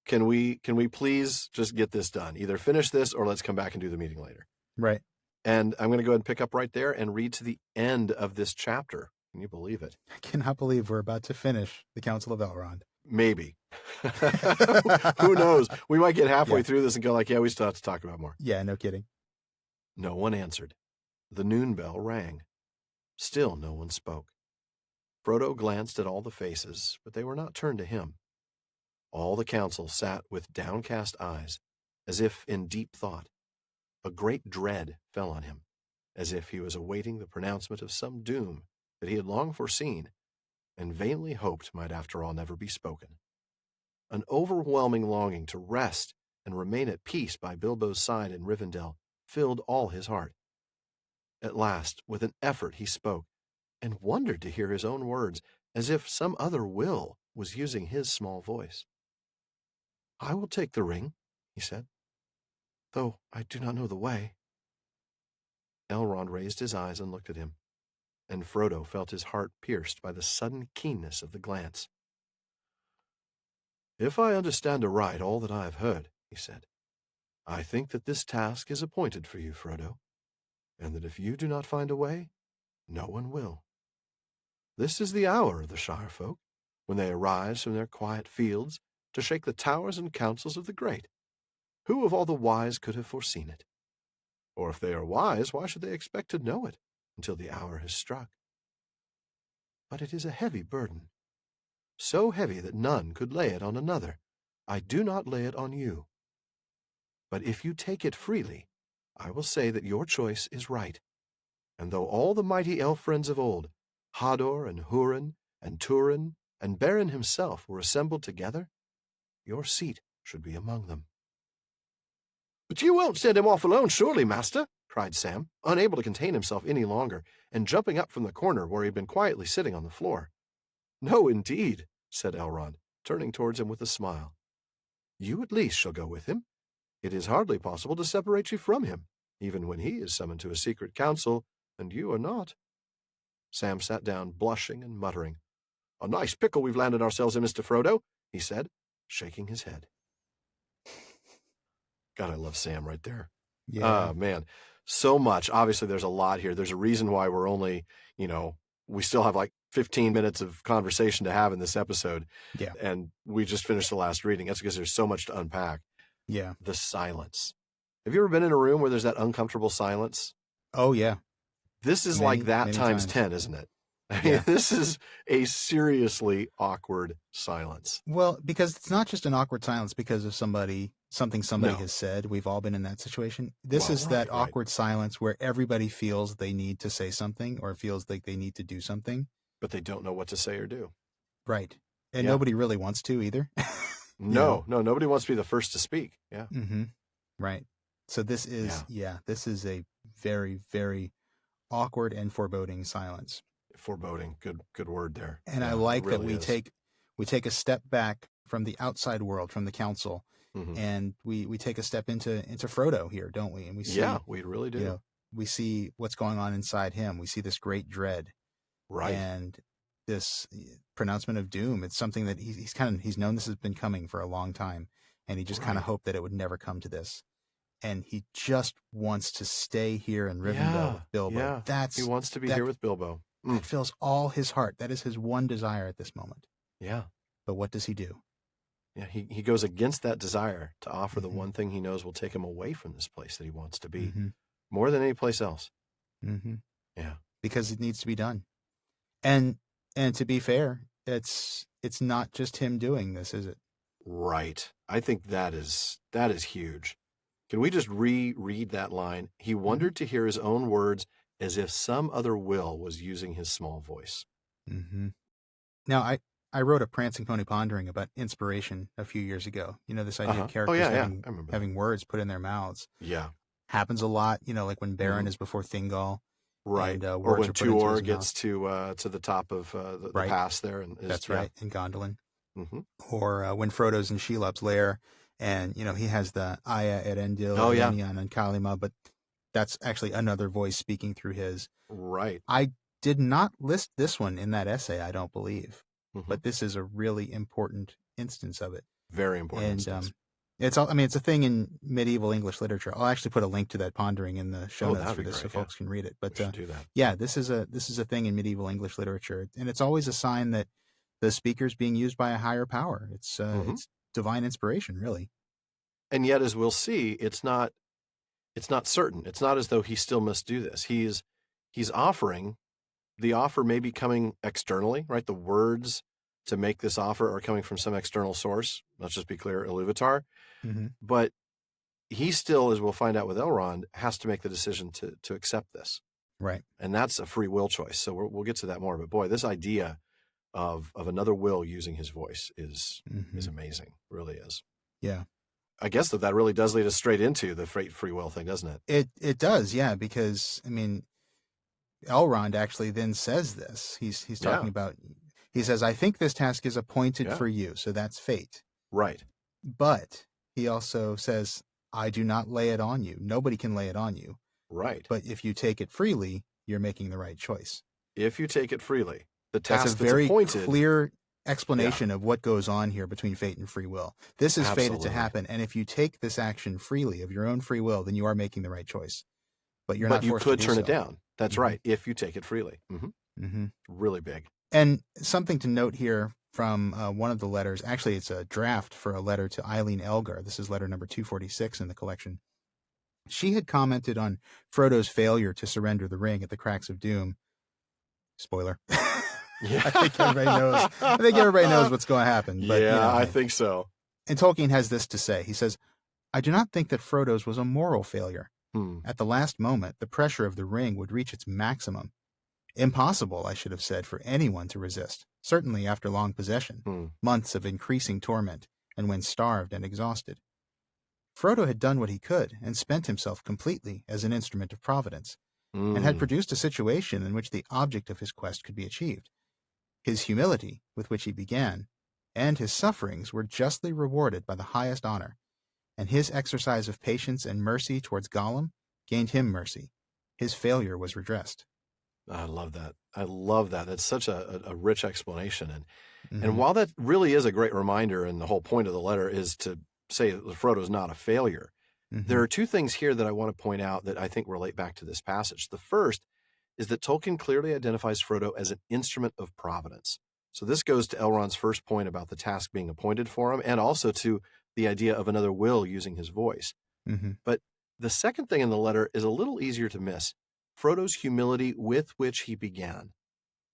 Can we please just get this done? Either finish this or let's come back and do the meeting later. Right. And I'm going to go ahead and pick up right there and read to the end of this chapter. Can you believe it? I cannot believe we're about to finish the Council of Elrond. Maybe. Who knows? We might get halfway through this and go like, yeah, we still have to talk about more. Yeah, no kidding. No one answered. The noon bell rang. Still no one spoke. Frodo glanced at all the faces, but they were not turned to him. All the council sat with downcast eyes, as if in deep thought. A great dread fell on him, as if he was awaiting the pronouncement of some doom that he had long foreseen, and vainly hoped might after all never be spoken. An overwhelming longing to rest and remain at peace by Bilbo's side in Rivendell filled all his heart. At last, with an effort, he spoke, and wondered to hear his own words, as if some other will was using his small voice. I will take the ring, he said, though I do not know the way. Elrond raised his eyes and looked at him, and Frodo felt his heart pierced by the sudden keenness of the glance. If I understand aright all that I have heard, he said, I think that this task is appointed for you, Frodo, and that if you do not find a way, no one will. This is the hour of the Shire folk, when they arise from their quiet fields to shake the towers and councils of the great. Who of all the wise could have foreseen it? Or if they are wise, why should they expect to know it until the hour has struck? But it is a heavy burden, so heavy that none could lay it on another. I do not lay it on you. But if you take it freely, I will say that your choice is right. And though all the mighty elf friends of old, Hador and Hurin and Turin and Beren himself were assembled together, your seat should be among them. But you won't send him off alone, surely, master, cried Sam, unable to contain himself any longer, and jumping up from the corner where he had been quietly sitting on the floor. No, indeed, said Elrond, turning towards him with a smile. You at least shall go with him. It is hardly possible to separate you from him, even when he is summoned to a secret council, and you are not. Sam sat down, blushing and muttering. A nice pickle we've landed ourselves in, Mr. Frodo, he said, shaking his head. God, I love Sam right there. Yeah. Man, so much. Obviously, there's a lot here. There's a reason why we're only, we still have like 15 minutes of conversation to have in this episode. Yeah. And we just finished the last reading. That's because there's so much to unpack. Yeah. The silence. Have you ever been in a room where there's that uncomfortable silence? Oh, yeah. This is like that times 10, isn't it? I mean, this is a seriously awkward silence. Well, because it's not just an awkward silence because of something somebody has said. We've all been in that situation. This is that awkward silence where everybody feels they need to say something or feels like they need to do something. But they don't know what to say or do. Right. And nobody really wants to either. No, nobody wants to be the first to speak. Yeah. Mm-hmm. Right. So this is, this is a very, very awkward and foreboding silence. Foreboding. Good word there. And I like that we take a step back from the outside world, from the council, and we take a step into Frodo here, don't we? And we see, we really do. You know, we see what's going on inside him. We see this great dread, right, and this pronouncement of doom. It's something that he's known this has been coming for a long time, and he just kind of hoped that it would never come to this. And he just wants to stay here in Rivendell with Bilbo. Yeah. He wants to be here with Bilbo. That fills all his heart. That is his one desire at this moment. Yeah. But what does he do? Yeah, he goes against that desire to offer the one thing he knows will take him away from this place that he wants to be more than any place else. Yeah. Because it needs to be done. And to be fair, it's not just him doing this, is it? Right. I think that is huge. Can we just reread that line? He wondered to hear his own words as if some other will was using his small voice. Now, I wrote a Prancing Pony Pondering about inspiration a few years ago. You know, this idea of characters having words put in their mouths. Yeah. Happens a lot, you know, like when Beren is before Thingol. Right. Or when Tuor gets to the top of the pass there. And that's right, in Gondolin. Or when Frodo's in Shelob's lair, and, you know, he has the Aya Erendil, Enion, and Kalima, but that's actually another voice speaking through his. Right. I did not list this one in that essay, I don't believe. But this is a really important instance of it. Very important instance. It's a thing in medieval English literature. I'll actually put a link to that pondering in the show notes for this so folks can read it. But do that. Yeah, this is a thing in medieval English literature, and it's always a sign that the speaker's being used by a higher power. It's divine inspiration, really. And yet, as we'll see, it's not certain. It's not as though he still must do this. He's offering. The offer may be coming externally, right? The words to make this offer are coming from some external source. Let's just be clear, Iluvatar. But he still, as we'll find out with Elrond, has to make the decision to accept this. Right. And that's a free will choice. So we'll get to that more. But boy, this idea of another will using his voice is amazing. It really is. Yeah. I guess that really does lead us straight into the free will thing, doesn't it? It does, yeah, because, I mean, Elrond actually then says this. He's talking about, he says, I think this task is appointed for you, so that's fate. Right. But he also says, I do not lay it on you. Nobody can lay it on you. Right. But if you take it freely, you're making the right choice. If you take it freely, the task that's a very appointed, clear explanation of what goes on here between fate and free will. This is fated to happen, and if you take this action freely of your own free will, then you are making the right choice. But you're not forced to do so. But you could turn it down. That's right, if you take it freely. Really big. And something to note here from one of the letters, actually it's a draft for a letter to Eileen Elgar. This is letter number 246 in the collection. She had commented on Frodo's failure to surrender the ring at the Cracks of Doom. Spoiler. Yeah. I think everybody knows what's going to happen. But, I think so. And Tolkien has this to say. He says, I do not think that Frodo's was a moral failure. At the last moment, the pressure of the ring would reach its maximum. Impossible, I should have said, for anyone to resist, certainly after long possession, months of increasing torment, and when starved and exhausted. Frodo had done what he could and spent himself completely as an instrument of Providence, and had produced a situation in which the object of his quest could be achieved. His humility, with which he began, and his sufferings were justly rewarded by the highest honor, and his exercise of patience and mercy towards Gollum gained him mercy. His failure was redressed. I love that. That's such a rich explanation. And while that really is a great reminder, and the whole point of the letter is to say that Frodo's not a failure, there are two things here that I want to point out that I think relate back to this passage. The first is that Tolkien clearly identifies Frodo as an instrument of providence. So this goes to Elrond's first point about the task being appointed for him, and also to the idea of another will using his voice. But the second thing in the letter is a little easier to miss. Frodo's humility with which he began.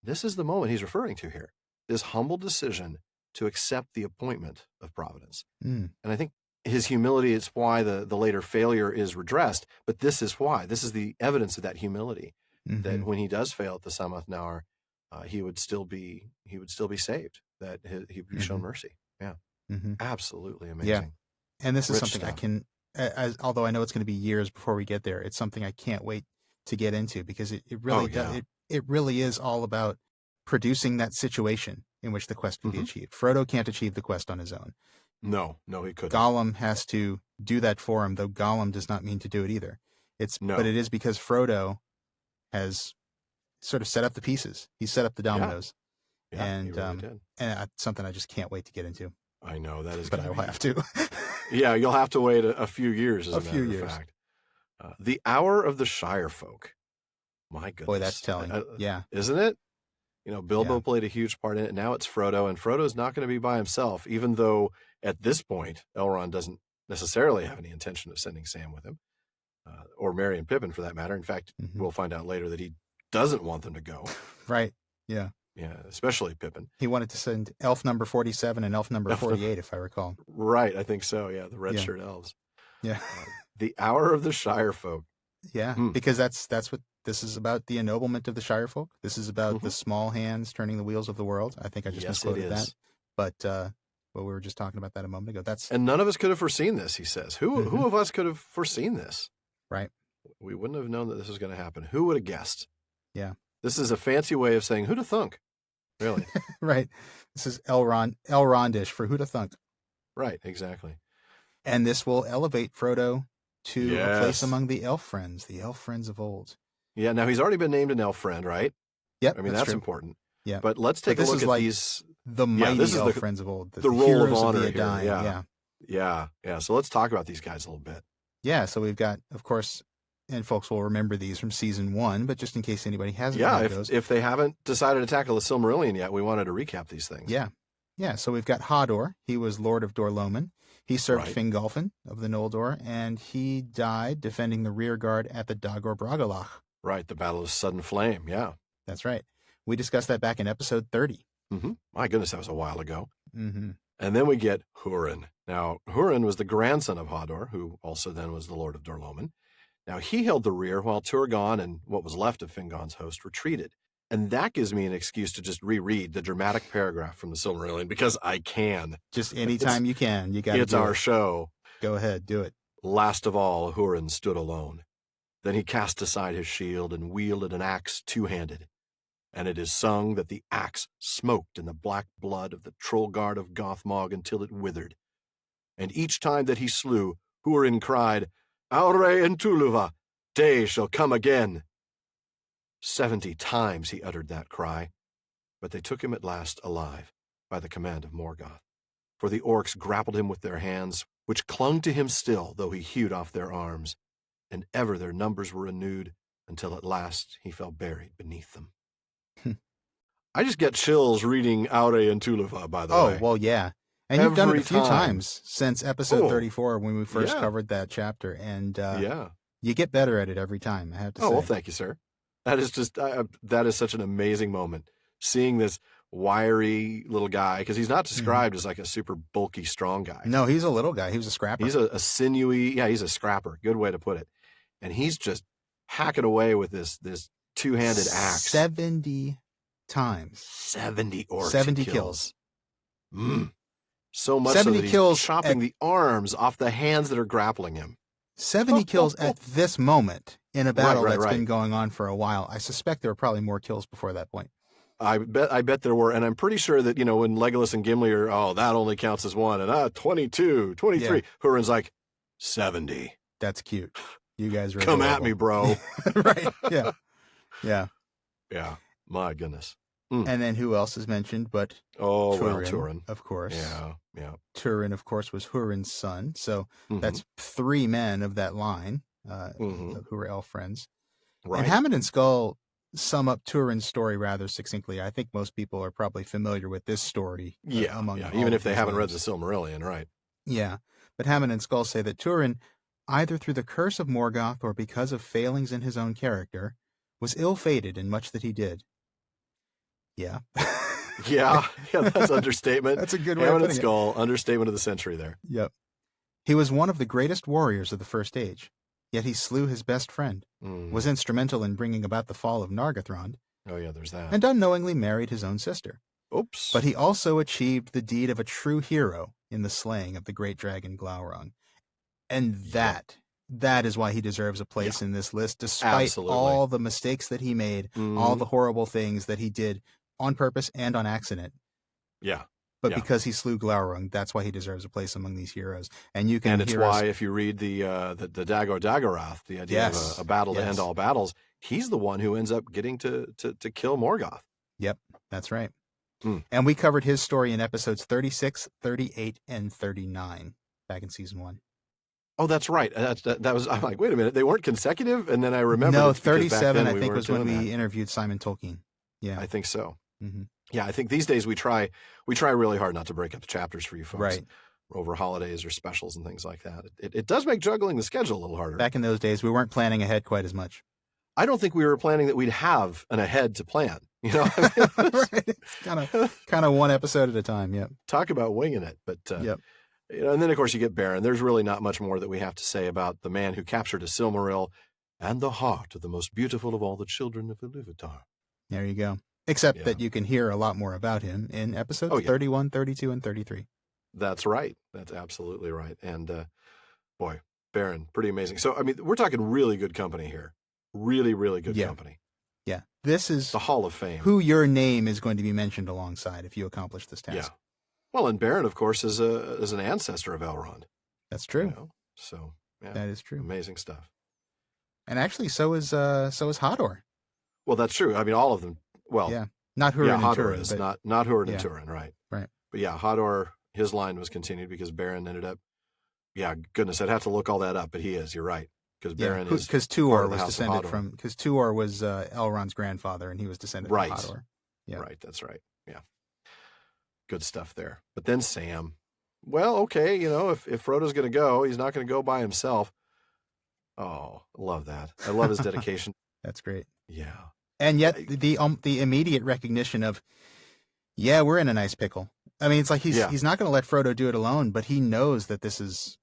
This is the moment he's referring to here. This humble decision to accept the appointment of Providence. And I think his humility is why the later failure is redressed, but this is why. This is the evidence of that humility, that when he does fail at the Samath Naur, he would still be saved, that he would be shown mercy. Yeah. Absolutely amazing. Yeah. And this is Rich something stuff. Although I know it's going to be years before we get there, it's something I can't wait to get into, because it really does. it really is all about producing that situation in which the quest can be achieved. Frodo can't achieve the quest on his own. No, he couldn't. Gollum has to do that for him, though Gollum does not mean to do it either. But it is because Frodo has sort of set up the pieces. He set up the dominoes. Yeah, and he really did. And something I just can't wait to get into. I know that is, but I will have to. Yeah, you'll have to wait a few years. As a matter of fact. The Hour of the Shire Folk. My goodness, boy, that's telling. Yeah, isn't it? Bilbo played a huge part in it. And now it's Frodo, and Frodo's not going to be by himself, even though at this point Elrond doesn't necessarily have any intention of sending Sam with him, or Merry and Pippin for that matter. In fact, we'll find out later that he doesn't want them to go. Right. Yeah. Yeah, especially Pippin. He wanted to send elf number 47 and elf number 48, if I recall. Right, I think so. Yeah, the red shirt elves. Yeah. The Hour of the Shire Folk. Yeah, because that's what this is about, the ennoblement of the Shire Folk. This is about the small hands turning the wheels of the world. I think I just misquoted that. But we were just talking about that a moment ago. And none of us could have foreseen this, he says. Who of us could have foreseen this? Right. We wouldn't have known that this was going to happen. Who would have guessed? Yeah. This is a fancy way of saying who'd have thunk. Really? Right. This is Elrondish for who'd have thunk. Right, exactly. And this will elevate Frodo to a place among the elf friends of old. Yeah, now he's already been named an elf friend, right? Yep. I mean, that's important. Yeah. But let's take a look at these. The mighty elf friends of old. The role of honor here. Yeah. Yeah. So let's talk about these guys a little bit. Yeah. So we've got, of course, and folks will remember these from season 1, but just in case anybody hasn't heard those. If they haven't decided to tackle the Silmarillion yet, we wanted to recap these things. Yeah. Yeah. So we've got Hodor. He was Lord of Dor-lómin. He served Fingolfin of the Noldor, and he died defending the rear guard at the Dagor Bragollach. Right, the Battle of Sudden Flame, yeah. That's right. We discussed that back in episode 30. My goodness, that was a while ago. And then we get Húrin. Now, Húrin was the grandson of Hodor, who also then was the Lord of Dor-lómin. Now, he held the rear while Turgon and what was left of Fingon's host retreated. And that gives me an excuse to just reread the dramatic paragraph from the Silmarillion, because I can. Just anytime you can. You got to. It's our show. Go ahead, do it. Last of all, Húrin stood alone. Then he cast aside his shield and wielded an axe two-handed. And it is sung that the axe smoked in the black blood of the troll guard of Gothmog until it withered. And each time that he slew, Húrin cried, Aure and Tuluva, day shall come again. 70 times he uttered that cry, but they took him at last alive by the command of Morgoth. For the orcs grappled him with their hands, which clung to him still, though he hewed off their arms, and ever their numbers were renewed, until at last he fell buried beneath them. I just get chills reading Aure and Tuluva, by the way. Oh, well, yeah. And you've done it a few times since episode 34 when we first covered that chapter, and you get better at it every time, I have to say. Oh, well, thank you, sir. That is just, that is such an amazing moment, seeing this wiry little guy, because he's not described as like a super bulky, strong guy. No, he's a little guy. He was a scrapper. He's a sinewy, he's a scrapper. Good way to put it. And he's just hacking away with this two-handed axe. 70 times. 70 orcs. 70 kills. So much 70 so that kills he's chopping the arms off the hands that are grappling him. 70 kills at this moment in a battle that's been going on for a while. I suspect there were probably more kills before that point. I bet there were, and I'm pretty sure that, when Legolas and Gimli are, that only counts as one, and 22, 23, Húrin's like, 70. That's cute. You guys are Come at me, bro. Right, yeah. Yeah, my goodness. And then who else is mentioned but Turin, of course. Yeah. Turin, of course, was Húrin's son, so that's 3 men of that line who were elf friends. Right. And Hammond and Scull sum up Turin's story rather succinctly. I think most people are probably familiar with this story. Even if they haven't read the Silmarillion, right? Yeah, but Hammond and Scull say that Turin, either through the curse of Morgoth or because of failings in his own character, was ill-fated in much that he did. Yeah. yeah, that's understatement. That's a good way Hammond of and Scull, understatement of the century there. Yep. He was one of the greatest warriors of the First Age, yet he slew his best friend, was instrumental in bringing about the fall of Nargothrond. Oh, yeah, there's that. And unknowingly married his own sister. Oops. But he also achieved the deed of a true hero in the slaying of the great dragon Glaurung. And that that is why he deserves a place in this list, despite all the mistakes that he made, all the horrible things that he did on purpose and on accident. Yeah. But because he slew Glaurung, that's why he deserves a place among these heroes. And you can and it's why if you read the Dagor Dagorath, the idea of a battle to end all battles, he's the one who ends up getting to kill Morgoth. Yep, that's right. And we covered his story in episodes 36, 38, and 39 back in season 1. Oh, that's right. That was. I'm like, wait a minute, they weren't consecutive, and then I remember. No, 37. I think was when we interviewed Simon Tolkien. Yeah, I think so. Mm-hmm. Yeah, I think these days we try really hard not to break up the chapters for you folks, right? Over holidays or specials and things like that. It does make juggling the schedule a little harder. Back in those days, we weren't planning ahead quite as much. I don't think we were planning that we'd have an ahead to plan. You know, right? It's kind of one episode at a time. Yep. Talk about winging it, but yep. You know, and then of course you get Beren. There's really not much more that we have to say about the man who captured a Silmaril and the heart of the most beautiful of all the children of Iluvatar. There you go. Except that you can hear a lot more about him in episodes 31, 32, and 33. That's right. That's absolutely right. And boy, Beren, pretty amazing. So, I mean, we're talking really good company here. Really, really good company. Yeah. This is the Hall of Fame. Who your name is going to be mentioned alongside if you accomplish this task. Yeah. Well, and Beren, of course, is an ancestor of Elrond. That's true. You know? So, yeah. That is true. Amazing stuff. And actually, so is Hodor. Well, that's true. I mean, all of them. Well, not Houghton and Hodor Turin, is not Houghton and Yeah. Turin, right? Right. But yeah, Hodor, his line was continued because Beren ended up. Yeah, goodness, I'd have to look all that up, but he is. You're right, because Beren is because part Tuor of the was House of descended Hodor. from because Tuor was Elrond's grandfather, and he was descended from Hodor. Yeah. Right. That's right. Yeah. Good stuff there. But then Sam. Well, okay, you know, if Frodo's going to go, he's not going to go by himself. Oh, I love that. I love his dedication. That's great. Yeah. And yet the immediate recognition of, we're in a nice pickle. I mean, it's like he's not going to let Frodo do it alone, but he knows that this is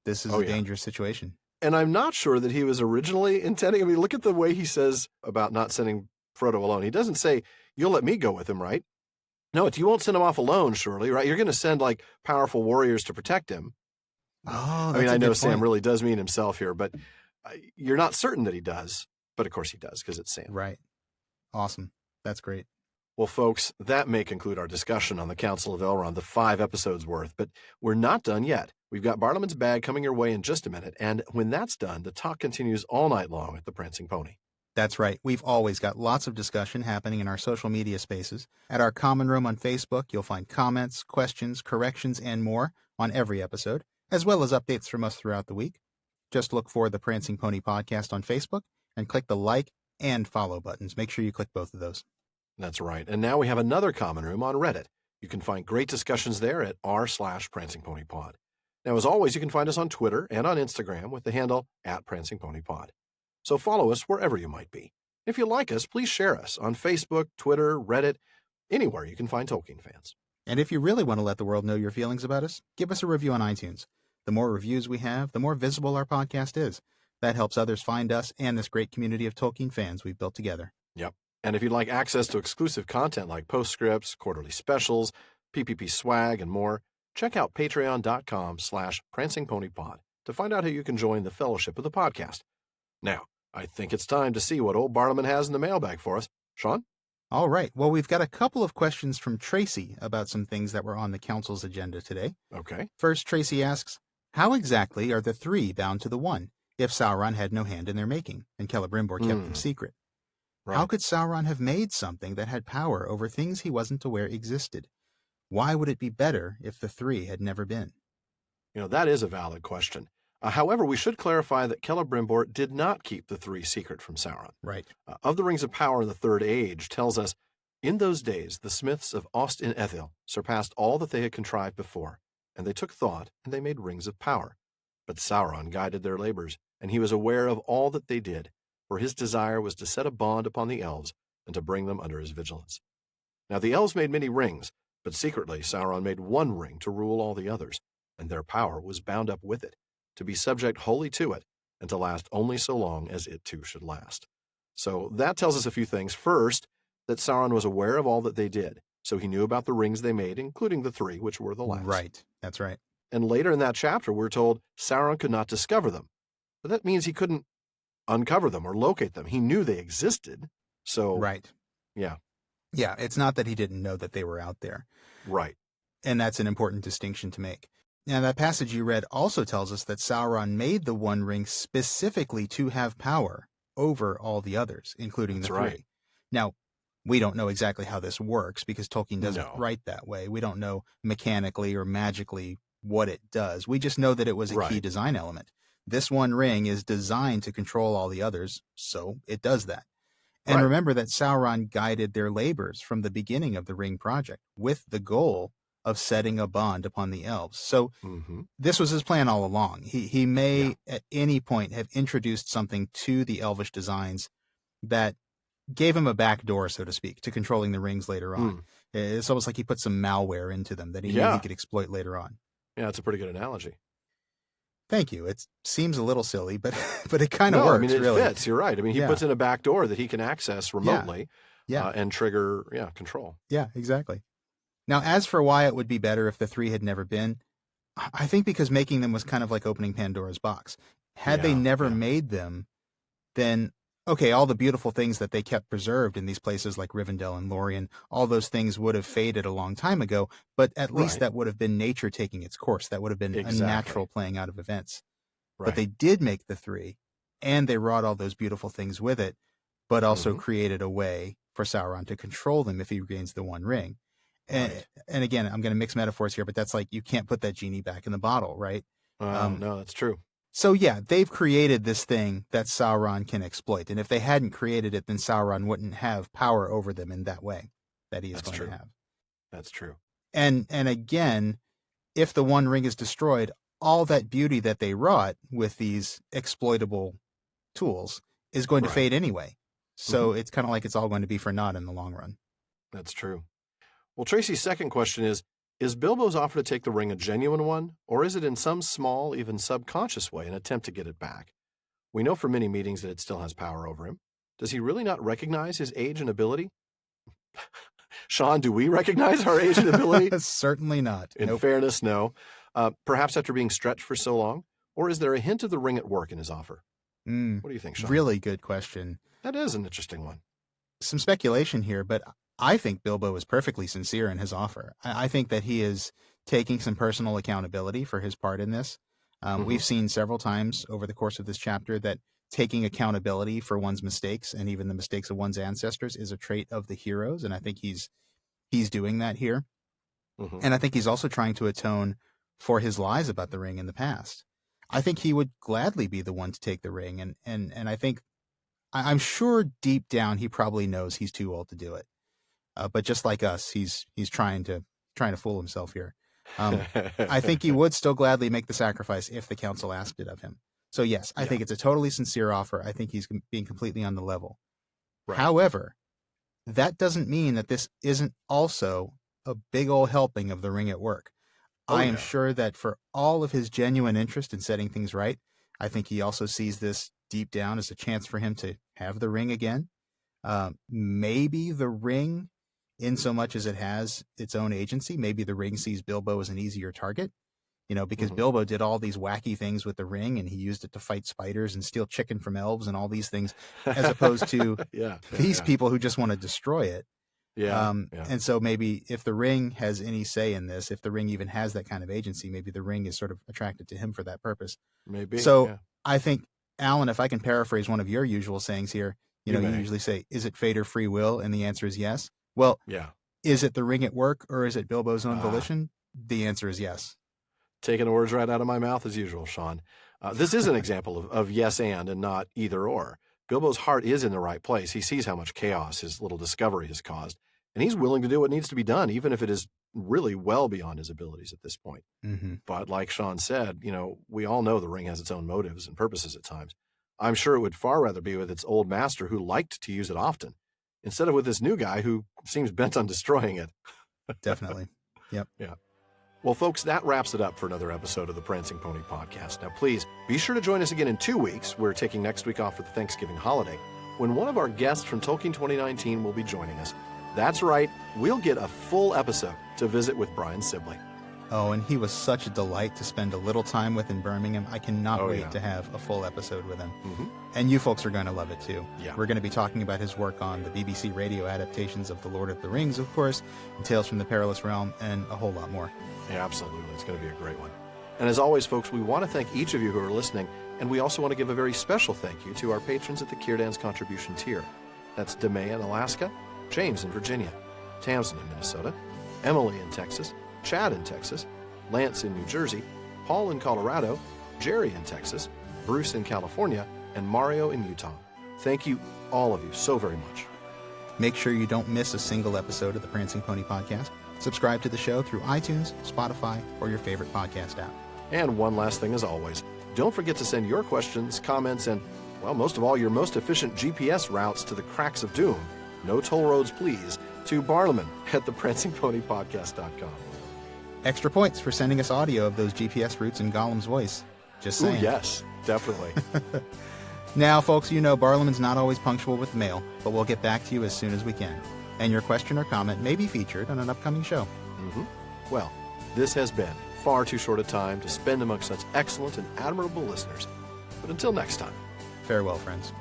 a dangerous situation. And I'm not sure that he was originally intending. I mean, look at the way he says about not sending Frodo alone. He doesn't say, "You'll let me go with him," right? No, you won't send him off alone, surely, right? You're going to send like powerful warriors to protect him. Oh, I mean, I know Sam really does mean himself here, but you're not certain that he does. But of course he does, because it's Sam. Right. Awesome. That's great. Well, folks, that may conclude our discussion on the Council of Elrond, the 5 episodes worth, but we're not done yet. We've got Bartleman's Bag coming your way in just a minute, and when that's done, the talk continues all night long at the Prancing Pony. That's right. We've always got lots of discussion happening in our social media spaces. At our common room on Facebook, you'll find comments, questions, corrections, and more on every episode, as well as updates from us throughout the week. Just look for the Prancing Pony Podcast on Facebook and click the like and follow buttons. Make sure you click both of those. That's right. And now we have another common room on Reddit. You can find great discussions there at r/PrancingPonyPod. Now, as always, you can find us on Twitter and on Instagram with the handle @PrancingPonyPod. So follow us wherever you might be. If you like us, please share us on Facebook, Twitter, Reddit, anywhere you can find Tolkien fans. And if you really want to let the world know your feelings about us, give us a review on iTunes. The more reviews we have, the more visible our podcast is. That helps others find us and this great community of Tolkien fans we've built together. Yep. And if you'd like access to exclusive content like postscripts, quarterly specials, PPP swag, and more, check out patreon.com/prancingponypod to find out how you can join the fellowship of the podcast. Now, I think it's time to see what old Bartleman has in the mailbag for us. Sean? All right. Well, we've got a couple of questions from Tracy about some things that were on the council's agenda today. Okay. First, Tracy asks, how exactly are the 3 bound to the 1 if Sauron had no hand in their making and Celebrimbor kept them secret? Right. How could Sauron have made something that had power over things he wasn't aware existed? Why would it be better if the 3 had never been? You know, that is a valid question. However, we should clarify that Celebrimbor did not keep the 3 secret from Sauron. Right. Of the Rings of Power in the Third Age tells us, in those days the smiths of Ost-in-Ethil surpassed all that they had contrived before, and they took thought, and they made rings of power. But Sauron guided their labors, and he was aware of all that they did, for his desire was to set a bond upon the elves and to bring them under his vigilance. Now the elves made many rings, but secretly Sauron made one ring to rule all the others, and their power was bound up with it, to be subject wholly to it, and to last only so long as it too should last. So that tells us a few things. First, that Sauron was aware of all that they did, so he knew about the rings they made, including the 3, which were the last. Right, that's right. And later in that chapter, we're told Sauron could not discover them, but that means he couldn't uncover them or locate them. He knew they existed. So, Right. Yeah. Yeah, it's not that he didn't know that they were out there. Right. And that's an important distinction to make. Now, that passage you read also tells us that Sauron made the One Ring specifically to have power over all the others, including the three. Right. Now, we don't know exactly how this works because Tolkien doesn't No. write that way. We don't know mechanically or magically what it does. We just know that it was a key Right. design element. This One Ring is designed to control all the others, so it does that. And Right. remember that Sauron guided their labors from the beginning of the Ring project with the goal of setting a bond upon the elves. So this was his plan all along. He may at any point have introduced something to the elvish designs that gave him a back door, so to speak, to controlling the rings later on. It's almost like he put some malware into them that he knew he could exploit later on. Yeah, that's a pretty good analogy. Thank you. It seems a little silly, but it kind of No, works, I mean, it really. fits. You're right. I mean, he puts in a back door that he can access remotely and trigger control. Yeah, exactly. Now, as for why it would be better if the three had never been, I think because making them was kind of like opening Pandora's box. Had they never made them, then, okay, all the beautiful things that they kept preserved in these places like Rivendell and Lorien, all those things would have faded a long time ago, but at least that would have been nature taking its course. That would have been a natural playing out of events. Right. But they did make the three, and they brought all those beautiful things with it, but also created a way for Sauron to control them if he regains the One Ring. And again, I'm going to mix metaphors here, but that's like you can't put that genie back in the bottle, right? No, that's true. So yeah, they've created this thing that Sauron can exploit. And if they hadn't created it, then Sauron wouldn't have power over them in that way that he is going to have. That's true. And again, if the One Ring is destroyed, all that beauty that they wrought with these exploitable tools is going to fade anyway. So it's kind of like it's all going to be for naught in the long run. That's true. Well, Tracy's second question is Bilbo's offer to take the ring a genuine one, or is it in some small, even subconscious way, an attempt to get it back? We know from many meetings that it still has power over him. Does he really not recognize his age and ability? Sean, do we recognize our age and ability? Certainly not. In fairness, no. Perhaps after being stretched for so long? Or is there a hint of the ring at work in his offer? What do you think, Sean? Really good question. That is an interesting one. Some speculation here, but I think Bilbo is perfectly sincere in his offer. I think that he is taking some personal accountability for his part in this. We've seen several times over the course of this chapter that taking accountability for one's mistakes and even the mistakes of one's ancestors is a trait of the heroes, and I think he's doing that here. And I think he's also trying to atone for his lies about the ring in the past. I think he would gladly be the one to take the ring, and I think I'm sure deep down he probably knows he's too old to do it. But just like us, he's trying to fool himself here. I think he would still gladly make the sacrifice if the council asked it of him. So yes, I think it's a totally sincere offer. I think he's being completely on the level. Right. However, that doesn't mean that this isn't also a big old helping of the ring at work. I am sure that for all of his genuine interest in setting things right, I think he also sees this deep down as a chance for him to have the ring again. Maybe the ring, in so much as it has its own agency, maybe the ring sees Bilbo as an easier target, because Bilbo did all these wacky things with the ring and he used it to fight spiders and steal chicken from elves and all these things, as opposed to these people who just want to destroy it. And so maybe if the ring has any say in this, if the ring even has that kind of agency, maybe the ring is sort of attracted to him for that purpose. Maybe. So I think, Alan, if I can paraphrase one of your usual sayings here, you usually say, is it fate or free will? And the answer is yes. Well, is it the ring at work or is it Bilbo's own volition? The answer is yes. Taking the words right out of my mouth as usual, Sean. This is an example of yes and not either or. Bilbo's heart is in the right place. He sees how much chaos his little discovery has caused, and he's willing to do what needs to be done, even if it is really well beyond his abilities at this point. But like Sean said, we all know the ring has its own motives and purposes at times. I'm sure it would far rather be with its old master who liked to use it often, instead of with this new guy who seems bent on destroying it. Definitely. Yep. Yeah. Well, folks, that wraps it up for another episode of the Prancing Pony Podcast. Now, please be sure to join us again in 2 weeks. We're taking next week off for the Thanksgiving holiday, when one of our guests from Tolkien 2019 will be joining us. That's right, we'll get a full episode to visit with Brian Sibley. Oh, and he was such a delight to spend a little time with in Birmingham. I cannot wait to have a full episode with him. Mm-hmm. And you folks are going to love it, too. Yeah. We're going to be talking about his work on the BBC radio adaptations of The Lord of the Rings, of course, and Tales from the Perilous Realm, and a whole lot more. Yeah, absolutely. It's going to be a great one. And as always, folks, we want to thank each of you who are listening, and we also want to give a very special thank you to our patrons at the Kierdan's contribution tier. That's Demay in Alaska, James in Virginia, Tamsin in Minnesota, Emily in Texas, Chad in Texas, Lance in New Jersey, Paul in Colorado, Jerry in Texas, Bruce in California, and Mario in Utah. Thank you, all of you, so very much. Make sure you don't miss a single episode of the Prancing Pony Podcast. Subscribe to the show through iTunes, Spotify, or your favorite podcast app. And one last thing as always, don't forget to send your questions, comments, and, well, most of all, your most efficient GPS routes to the cracks of doom. No toll roads, please. To Barliman at theprancingponypodcast.com. Extra points for sending us audio of those GPS routes in Gollum's voice. Just saying. Ooh, yes, definitely. Now, folks, you know Barliman's not always punctual with the mail, but we'll get back to you as soon as we can. And your question or comment may be featured on an upcoming show. Mm-hmm. Well, this has been far too short a time to spend amongst such excellent and admirable listeners. But until next time. Farewell, friends.